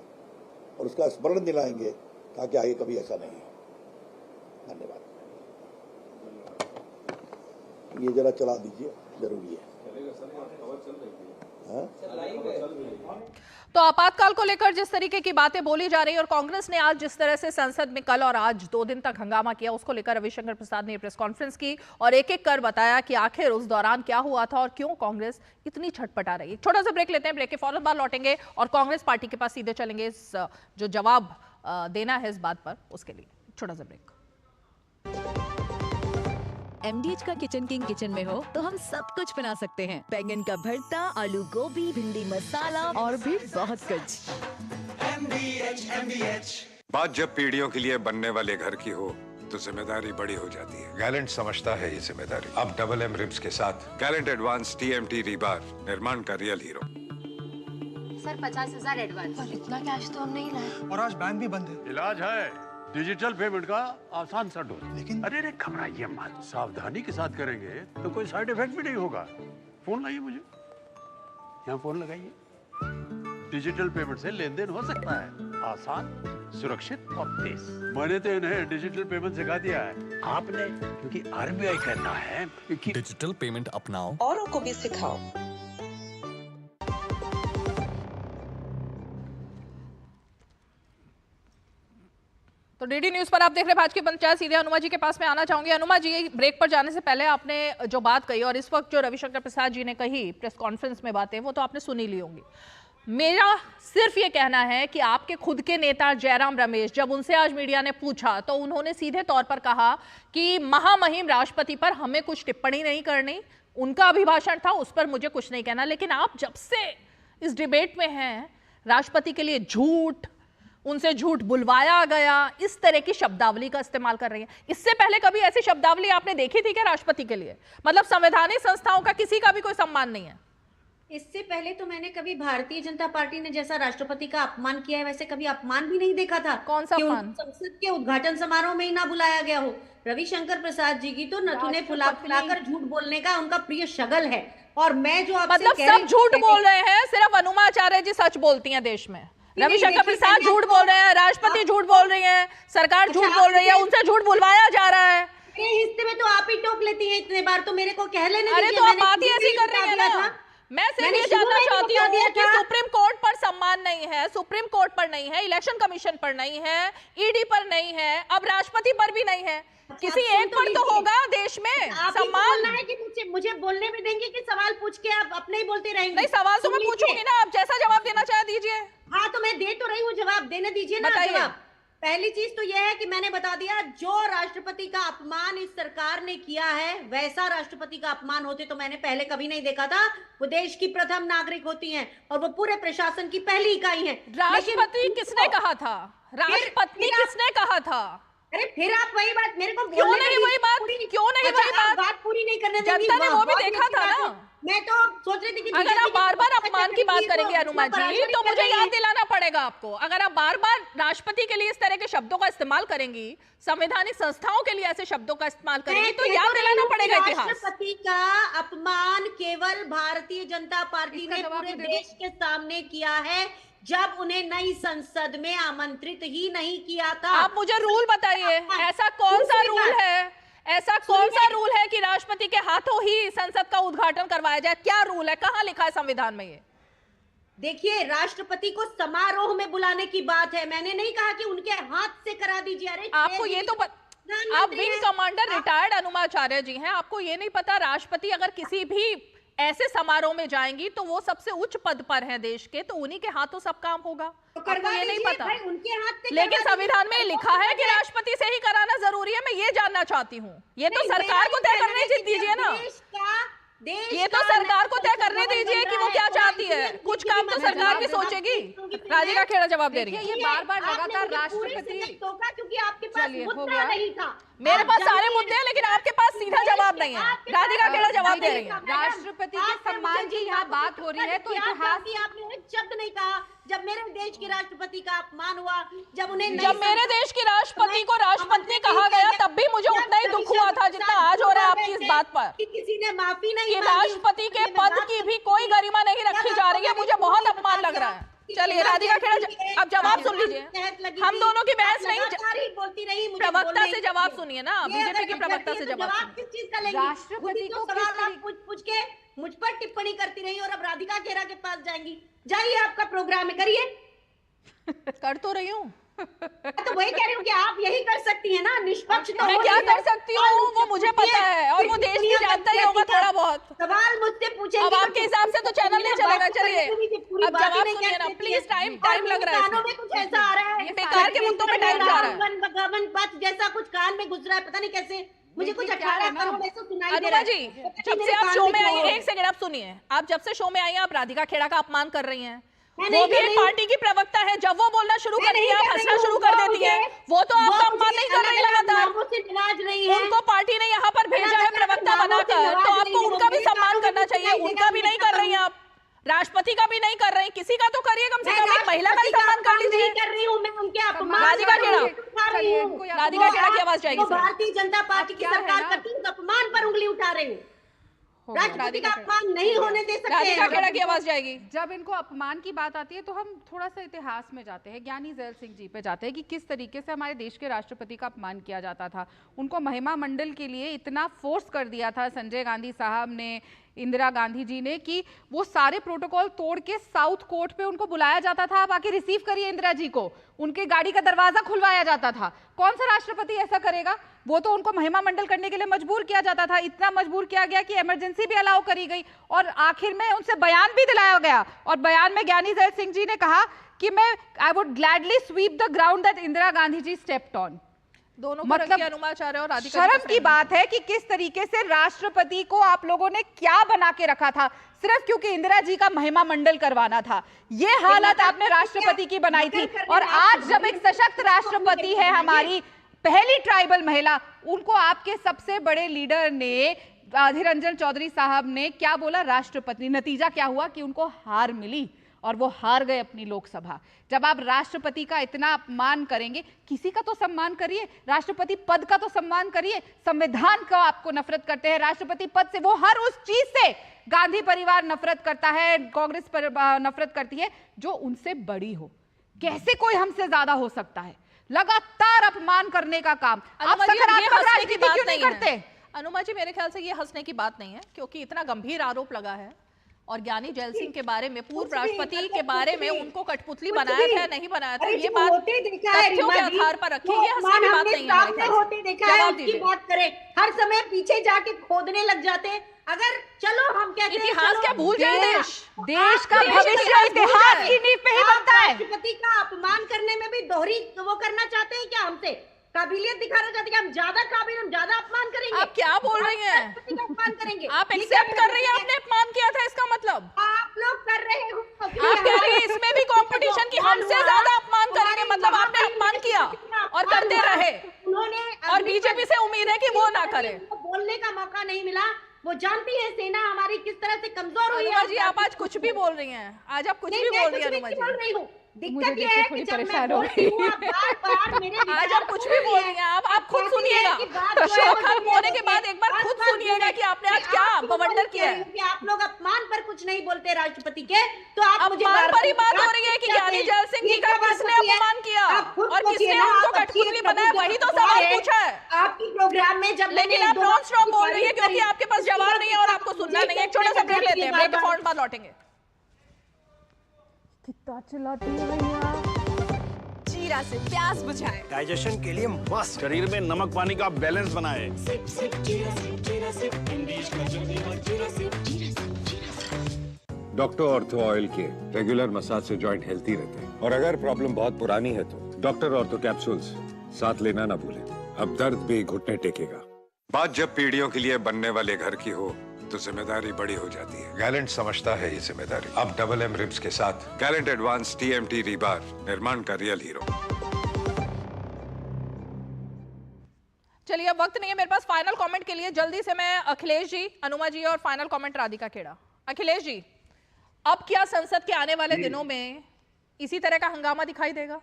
और उसका स्मरण दिलाएंगे, ताकि आगे कभी ऐसा नहीं हो। धन्यवाद। ये जरा चला दीजिए, जरूरी है। तो आपातकाल को लेकर जिस तरीके की बातें बोली जा रही है और कांग्रेस ने आज जिस तरह से संसद में कल और आज 2 दिन तक हंगामा किया, उसको लेकर रविशंकर प्रसाद ने प्रेस कॉन्फ्रेंस की और एक एक कर बताया कि आखिर उस दौरान क्या हुआ था और क्यों कांग्रेस इतनी छटपटा रही है। छोटा सा ब्रेक लेते हैं, ब्रेक के फौरन बाद लौटेंगे और कांग्रेस पार्टी के पास सीधे चलेंगे इस जो जवाब देना है इस बात पर, उसके लिए छोटा सा ब्रेक। MDH का किचन किंग किचन में हो तो हम सब कुछ बना सकते हैं। बैंगन का भरता, आलू गोभी, भिंडी मसाला और भी बहुत कुछ। बात जब पीढ़ियों के लिए बनने वाले घर की हो तो जिम्मेदारी बड़ी हो जाती है। गैलेंट समझता है ये जिम्मेदारी। अब डबल एम रिब्स के साथ गैलेंट एडवांस TMT रीबार, निर्माण का रियल हीरो। Sir 50,000 advance. पर इतना कैश तो हम नहीं लाए। और आज बैंक भी बंद है। इलाज है डिजिटल पेमेंट का आसान सा ढूंढ। लेकिन अरे घबराइए मत, सावधानी के साथ करेंगे तो कोई साइड इफेक्ट भी नहीं होगा। फोन लाइए मुझे, यहाँ फोन लगाइए। डिजिटल पेमेंट से लेन देन हो सकता है, आसान, सुरक्षित और तेज। मैंने तो इन्हें डिजिटल पेमेंट सिखा दिया है, आपने, क्योंकि RBI कहना है कि डिजिटल पेमेंट अपनाओ, औरों को भी सिखाओ। तो DD न्यूज पर आप देख रहे हैं आज की पंचायत। सीधे अनुमा जी के पास में आना चाहूंगी। अनुमा जी, ब्रेक पर जाने से पहले आपने जो बात कही और इस वक्त जो रविशंकर प्रसाद जी ने कही प्रेस कॉन्फ्रेंस में बातें, वो तो आपने सुनी ली होंगी। मेरा सिर्फ ये कहना है कि आपके खुद के नेता जयराम रमेश, जब उनसे आज मीडिया ने पूछा तो उन्होंने सीधे तौर पर कहा कि महामहिम राष्ट्रपति पर हमें कुछ टिप्पणी नहीं करनी, उनका अभिभाषण था, उस पर मुझे कुछ नहीं कहना। लेकिन आप जब से इस डिबेट में हैं, राष्ट्रपति के लिए झूठ, उनसे झूठ बुलवाया गया, इस तरह की शब्दावली का इस्तेमाल कर रही हैं। इससे पहले कभी ऐसी शब्दावली आपने देखी थी क्या राष्ट्रपति के लिए? मतलब संवैधानिक संस्थाओं का किसी का भी कोई सम्मान नहीं है। इससे पहले तो मैंने कभी भारतीय जनता पार्टी ने जैसा राष्ट्रपति का अपमान किया है, वैसे कभी अपमान भी नहीं देखा था। कौन सा अपमान? संसद के उद्घाटन समारोह में ही ना बुलाया गया हो। रविशंकर प्रसाद जी की तो नथुने फुलाकर झूठ बोलने का उनका प्रिय शगल है। और मैं जो आपसे मतलब सब झूठ बोल रहे हैं, सिर्फ अनुमा आचार्य जी सच बोलती हैं देश में। रविशंकर प्रसाद झूठ बोल रहे हैं, राष्ट्रपति झूठ बोल रही है, सरकार झूठ बोल रही है, उनसे झूठ बुलवाया जा रहा है। हिस्से में तो आप ही टोक लेती हैं इतने बार, तो मेरे को कह लेने दीजिए। अरे तो आप बात ही ऐसी कर रही है ना। मैं सिर्फ ये जानना चाहती हूँ कि सुप्रीम कोर्ट पर सम्मान नहीं है, सुप्रीम कोर्ट पर नहीं है, इलेक्शन कमीशन पर नहीं है, ED पर नहीं है, अब राष्ट्रपति पर भी नहीं है, किसी एक पर तो होगा देश में सम्मान। है कि मुझे बोलने में देंगे कि सवाल पूछ के आप अपने ही बोलते रहेंगे? नहीं, सवाल तो मैं पूछूंगी ना, आप जैसा जवाब देना चाहे दीजिए। हाँ तो मैं दे तो रही हूँ जवाब, देने दीजिए ना जवाब। पहली चीज तो यह है कि मैंने बता दिया, जो राष्ट्रपति का अपमान इस सरकार ने किया है, वैसा राष्ट्रपति का अपमान होते तो मैंने पहले कभी नहीं देखा था। वो देश की प्रथम नागरिक होती हैं और वो पूरे प्रशासन की पहली इकाई है। राष्ट्रपति किसने कहा था? राष्ट्रपति किसने कहा था? अरे फिर आप वही बात मेरे को क्यों नहीं वही बात? क्यों नहीं वही बात पूरी नहीं करने देंगी? जनता ने वो भी देखा था ना। मैं तो सोच रही थी कि अगर आप बार बार अपमान की बात करेंगे अनुमा जी, तो मुझे याद दिलाना पड़ेगा आपको। अगर आप बार बार राष्ट्रपति के लिए इस तरह के शब्दों का इस्तेमाल करेंगी, संवैधानिक संस्थाओं के लिए ऐसे शब्दों का इस्तेमाल करेंगी, तो याद दिलाना पड़ेगा इतिहास। राष्ट्रपति का अपमान केवल भारतीय जनता पार्टी ने पूरे देश के सामने किया है, जब उन्हें नई संसद में आमंत्रित ही नहीं किया था। आप मुझे रूल बताइए, ऐसा कौन सा रूल है, ऐसा कौन सा रूल है कि राष्ट्रपति के हाथों ही संसद का उद्घाटन करवाया जाए? क्या रूल है, कहाँ लिखा है संविधान में ये? देखिए, राष्ट्रपति को समारोह में बुलाने की बात है, मैंने नहीं कहा कि उनके हाथ से करा दीजिए। अरे आपको ये तो आप विंग कमांडर रिटायर्ड अनुमा आचार्य जी हैं, आपको ये नहीं पता राष्ट्रपति अगर किसी भी ऐसे समारोह में जाएंगी तो वो सबसे उच्च पद पर है देश के, तो उन्हीं के हाथों सब काम होगा? आपको ये नहीं पता? उनके हाथ से लेकिन संविधान में लिखा है कि राष्ट्रपति से ही कराना जरूरी है। मैं ये जानना चाहती हूँ, ये तो सरकार को तय करने दीजिए ना, ये तो सरकार को तय करने दीजिए कि वो क्या चाहती है। कुछ काम तो सरकार भी सोचेगी। राधिका खेड़ा जवाब दे रही है। ये बार बार लगातार राष्ट्रपति, क्योंकि आपके पास मुद्दा नहीं था। मेरे पास सारे मुद्दे हैं लेकिन आपके पास सीधा जवाब नहीं है। राधिका खेड़ा जवाब दे रही है। राष्ट्रपति के सम्मान की यहाँ बात हो रही है तो इतिहास की आपने एक शब्द नहीं कहा। जब मेरे देश के राष्ट्रपति का अपमान हुआ, जब मेरे देश के राष्ट्रपति को राष्ट्रपति कहा गया, तब भी मुझे उतना ही दुख हुआ था जितना आज हो रहा है आपकी इस बात पर कि किसी ने माफी नहीं मांगी। राष्ट्रपति के पद की भी कोई गरिमा नहीं रखी जा रही है, मुझे बहुत अपमान लग रहा है। चलिए राधिका खेड़ा, अब जवाब सुन लीजिए। हम दोनों की बहस नहीं, बोलती रही, प्रवक्ता से जवाब सुनिए ना, बीजेपी की प्रवक्ता से जवाब। किस चीज का लेंगे? राष्ट्रपति को सवाल पूछ के मुझ पर टिप्पणी करती रही और अब राधिका खेड़ा के पास जाएंगी। जाइए, आपका प्रोग्राम है, करिए। कर तो रही हूँ, तो वही कह रही हूँ कि आप यही कर सकती हैं ना, निष्पक्ष। तो मैं क्या कर सकती हूँ वो मुझे पता है, और वो देश भी जानता ही होगा थोड़ा बहुत। सवाल मुझसे पूछेंगे, अब आपके हिसाब से तो चैनल नहीं चलेगा। चलिए अब जवाब सुनिए ना प्लीज, टाइम लग रहा है। कानों में कुछ ऐसा आ रहा है, बेकार के मुद्दों पे टाइम जा रहा है। पथ जैसा कुछ कान में घुस रहा है, पता नहीं कैसे। मुझे कुछ 18 करोड़ ऐसा सुनाई दे रहा है। अनुमा जी, जब से आप शो में आई, एक सेकंड आप सुनिए, आप जब से शो में आई हैं, आप राधिका खेड़ा का अपमान कर रही हैं। वो भी एक पार्टी की प्रवक्ता है, जब वो बोलना शुरू करती है आप हंसना शुरू कर देती है। वो तो आपका अपमान नहीं कर रही लगातार। सही वो से। भारतीय जनता पार्टी की क्या है सरकार ना? करती है, उस अपमान पर उंगली उठा रहे हो। राष्ट्रपति राधिका का अपमान नहीं होने दे सकते राधिका हैं। खेड़ा की आवाज जाएगी। जब इनको अपमान की बात आती है तो हम थोड़ा सा इतिहास में जाते हैं, ज्ञानी जैल सिंह जी पे जाते हैं कि किस तरीके से हमारे देश के राष्ट्रपति का अपमान किया जाता था। उनको महिमा मंडल के लिए इतना फोर्स कर दिया था संजय गांधी साहब ने, इंदिरा गांधी जी ने, कि वो सारे प्रोटोकॉल तोड़ के साउथ कोर्ट पे उनको बुलाया जाता था, आप आके रिसीव करिए इंदिरा जी को, उनके गाड़ी का दरवाजा खुलवाया जाता था। कौन सा राष्ट्रपति ऐसा करेगा? वो तो उनको महिमा मंडल करने के लिए मजबूर किया जाता था, इतना मजबूर किया गया कि इमरजेंसी भी अलाउ करी गई और आखिर में उनसे बयान भी दिलाया गया। और बयान में ज्ञानी जैल सिंह जी ने कहा कि मैं I would gladly sweep the ground that Indira Gandhi ji stepped on. दोनों मतलब अनुमाचार्य और राधिका शर्म की बात है कि किस तरीके से राष्ट्रपति को आप लोगों ने क्या बना के रखा था, सिर्फ क्योंकि इंदिरा जी का महिमा मंडल करवाना था। ये हालत आपने राष्ट्रपति की बनाई थी। और आज जब एक सशक्त राष्ट्रपति है, हमारी पहली ट्राइबल महिला, उनको आपके सबसे बड़े लीडर ने, अधीर रंजन चौधरी साहब ने क्या बोला? राष्ट्रपति। नतीजा क्या हुआ कि उनको हार मिली और वो हार गए अपनी लोकसभा। जब आप राष्ट्रपति का इतना अपमान करेंगे, किसी का तो सम्मान करिए, राष्ट्रपति पद का तो सम्मान करिए। संविधान का आपको नफरत करते हैं, राष्ट्रपति पद से, वो हर उस चीज से गांधी परिवार नफरत करता है, कांग्रेस पर नफरत करती है जो उनसे बड़ी हो। कैसे कोई हमसे ज्यादा हो सकता है? लगातार अपमान करने का काम। आप सकारात्मक राजनीति क्यों नहीं करते? अनुमा जी, मेरे ख्याल से ये हंसने की बात नहीं है, क्योंकि इतना गंभीर आरोप लगा है और ज्ञानी जैल सिंह के बारे में, पूर्व राष्ट्रपति के बारे में उनको कठपुतली बनाया था, नहीं बनाया था, ये बात तथ्यों के आधार पर रखिए, ये हंसने की बात नहीं है। होते देखा है, उसकी बात करें। हर समय पीछे जाके खोदने लग जाते हैं। अगर चलो हम कहते हैं इतिहास क्या भूल जाए? देश का भविष्य इतिहास की नींव पे ही बनता है। राष्ट्रपति का अपमान करने में भी दोहरी वो करना चाहते हैं क्या? हमसे काबिलियत दिखाना चाहते हैं कि हम ज्यादा काबिल, हम ज्यादा अपमान करेंगे। आप क्या बोल रही हैं? राष्ट्रपति का अपमान करेंगे। आप एक्सेप्ट कर रही हैं आपने अपमान किया था, इसका मतलब आप लोग कर रहे हो। आप कह रही हैं इसमें भी कंपटीशन की हमसे ज्यादा अपमान करेंगे, मतलब आपने अपमान किया और करते रहे। उन्होंने और बीजेपी से उम्मीद है कि वो ना करे। बोलने का मौका नहीं मिला। वो जानती है सेना हमारी किस तरह से कमजोर हुई है। अनुमा जी, आप आज कुछ भी बोल रही हैं, आज आप कुछ भी बोल रही हैं अनुमा जी। बोल रही हूँ। मुझे दिक्कत ये है कि जब मैं बोलती हूँ, आप बार-बार मेरे आज आप कुछ भी बोल रही हैं, आप खुद सुनिएगा। शौक खत्म होने के बाद एक बार खुद सुनिएगा कि आपने आज क्या बवंडर किया है। कि आप लोग अपमान पर कुछ नहीं बोलते राष्ट्रपति के, तो आप मुझे अपमान पर ही बात हो रही है कि ज्ञानी जैल सिंह जी का किसने अपमान किया और किसने उनको कठपुतली बनाया, वही तो सवाल पूछा है आपकी प्रोग्राम में। जब लेकिन आप नॉन स्टॉप बोल रही है क्योंकि आपके पास जवाब नहीं है और आपको सुनना नहीं है। एक छोटा सा ब्रेक लेते हैं, ब्रेक के फौरन बाद लौटेंगे। कितना चिल्लाती है भैया। जीरा से प्यास बुझाए, डाइजेशन के लिए मस्त, शरीर में नमक पानी का बैलेंस बनाए। डॉक्टर ऑर्थो ऑयल के रेगुलर मसाज से जॉइंट हेल्थी रहते हैं। और अगर प्रॉब्लम बहुत पुरानी है तो डॉक्टर ऑर्थो कैप्सूल्स साथ लेना ना भूलें। अब दर्द भी घुटने टेकेगा। बात जब पीढ़ियों के लिए बनने वाले घर की हो तो जिम्मेदारी बड़ी हो जाती है। गैलेंट समझता है ये जिम्मेदारी। अब डबल एम रिब्स के साथ गैलेंट एडवांस TMT रीबार, निर्माण का रियल हीरो। चलिए, अब वक्त नहीं है मेरे पास फाइनल कमेंट के लिए। जल्दी से मैं अखिलेश जी, अनुमा जी और फाइनल कमेंट राधिका खेड़ा। अखिलेश जी, अब क्या संसद के आने वाले दिनों में इसी तरह का हंगामा दिखाई देगा?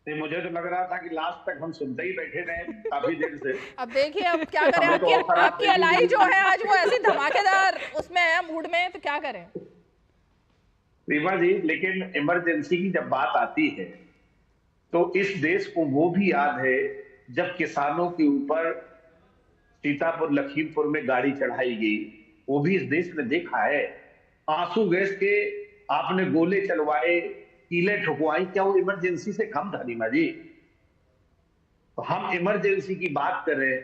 नहीं, मुझे तो लग रहा था कि लास्ट तक हम सुनते ही बैठे रहे काफी देर से। अब देखिए अब क्या करें, आपकी अलाई जो है आज वो ऐसी धमाकेदार उसमें है, मूड में, तो क्या करें? रीमा जी, लेकिन इमरजेंसी की जब बात आती है तो इस देश को वो भी याद है जब किसानों के ऊपर सीतापुर लखीमपुर में गाड़ी चढ़ाई गई। वो भी इस देश ने देखा है। आंसू गैस के आपने गोले चलवाए, कीले ठुकवाई, क्या वो इमरजेंसी से कम था रीमा जी? तो हम इमरजेंसी की बात करें,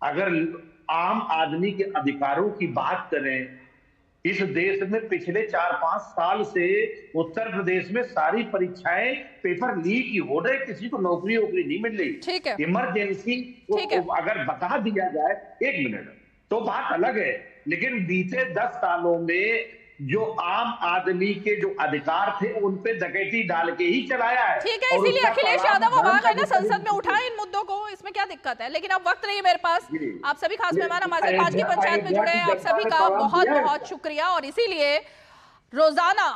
अगर आम आदमी के अधिकारों की बात करें, इस देश में पिछले 4-5 साल से उत्तर प्रदेश में सारी परीक्षाएं पेपर लीक ही हो रहे, किसी को नौकरी नहीं मिल रही। ठीक है, इमरजेंसी को अगर बता दिया जाए 1 मिनट तो बात अलग है, लेकिन बीते 10 सालों में जो आम आदमी के जो अधिकार थे उन पे डकैती डाल के ही चलाया है। ठीक है, इसीलिए अखिलेश यादव वो वहां गए ना, संसद में उठाए इन मुद्दों को, इसमें क्या दिक्कत है? लेकिन अब वक्त नहीं है मेरे पास। आप सभी खास मेहमान हमारे साथ आज की पंचायत में जुड़े हैं, आप सभी का बहुत बहुत शुक्रिया। और इसीलिए रोजाना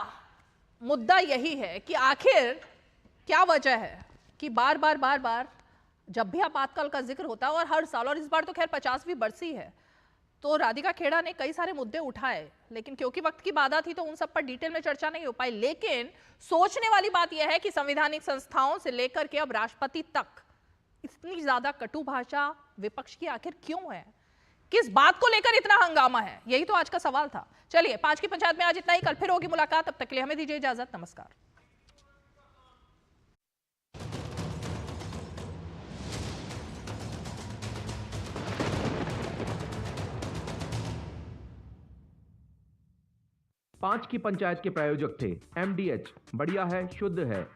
मुद्दा यही है कि आखिर क्या वजह है कि बार बार जब भी आपातकाल का जिक्र होता है और हर साल, और इस बार तो खैर 50वीं बरसी है, तो राधिका खेड़ा ने कई सारे मुद्दे उठाए, लेकिन क्योंकि वक्त की बाधा थी तो उन सब पर डिटेल में चर्चा नहीं हो पाई। लेकिन सोचने वाली बात यह है कि संवैधानिक संस्थाओं से लेकर के अब राष्ट्रपति तक इतनी ज्यादा कटु भाषा विपक्ष की आखिर क्यों है? किस बात को लेकर इतना हंगामा है? यही तो आज का सवाल था। चलिए, 5 की पंचायत में आज इतना ही। कल फिर होगी मुलाकात, तब तक के लिए हमें दीजिए इजाजत। नमस्कार। पांच की पंचायत के प्रायोजक थे MDH, बढ़िया है, शुद्ध है।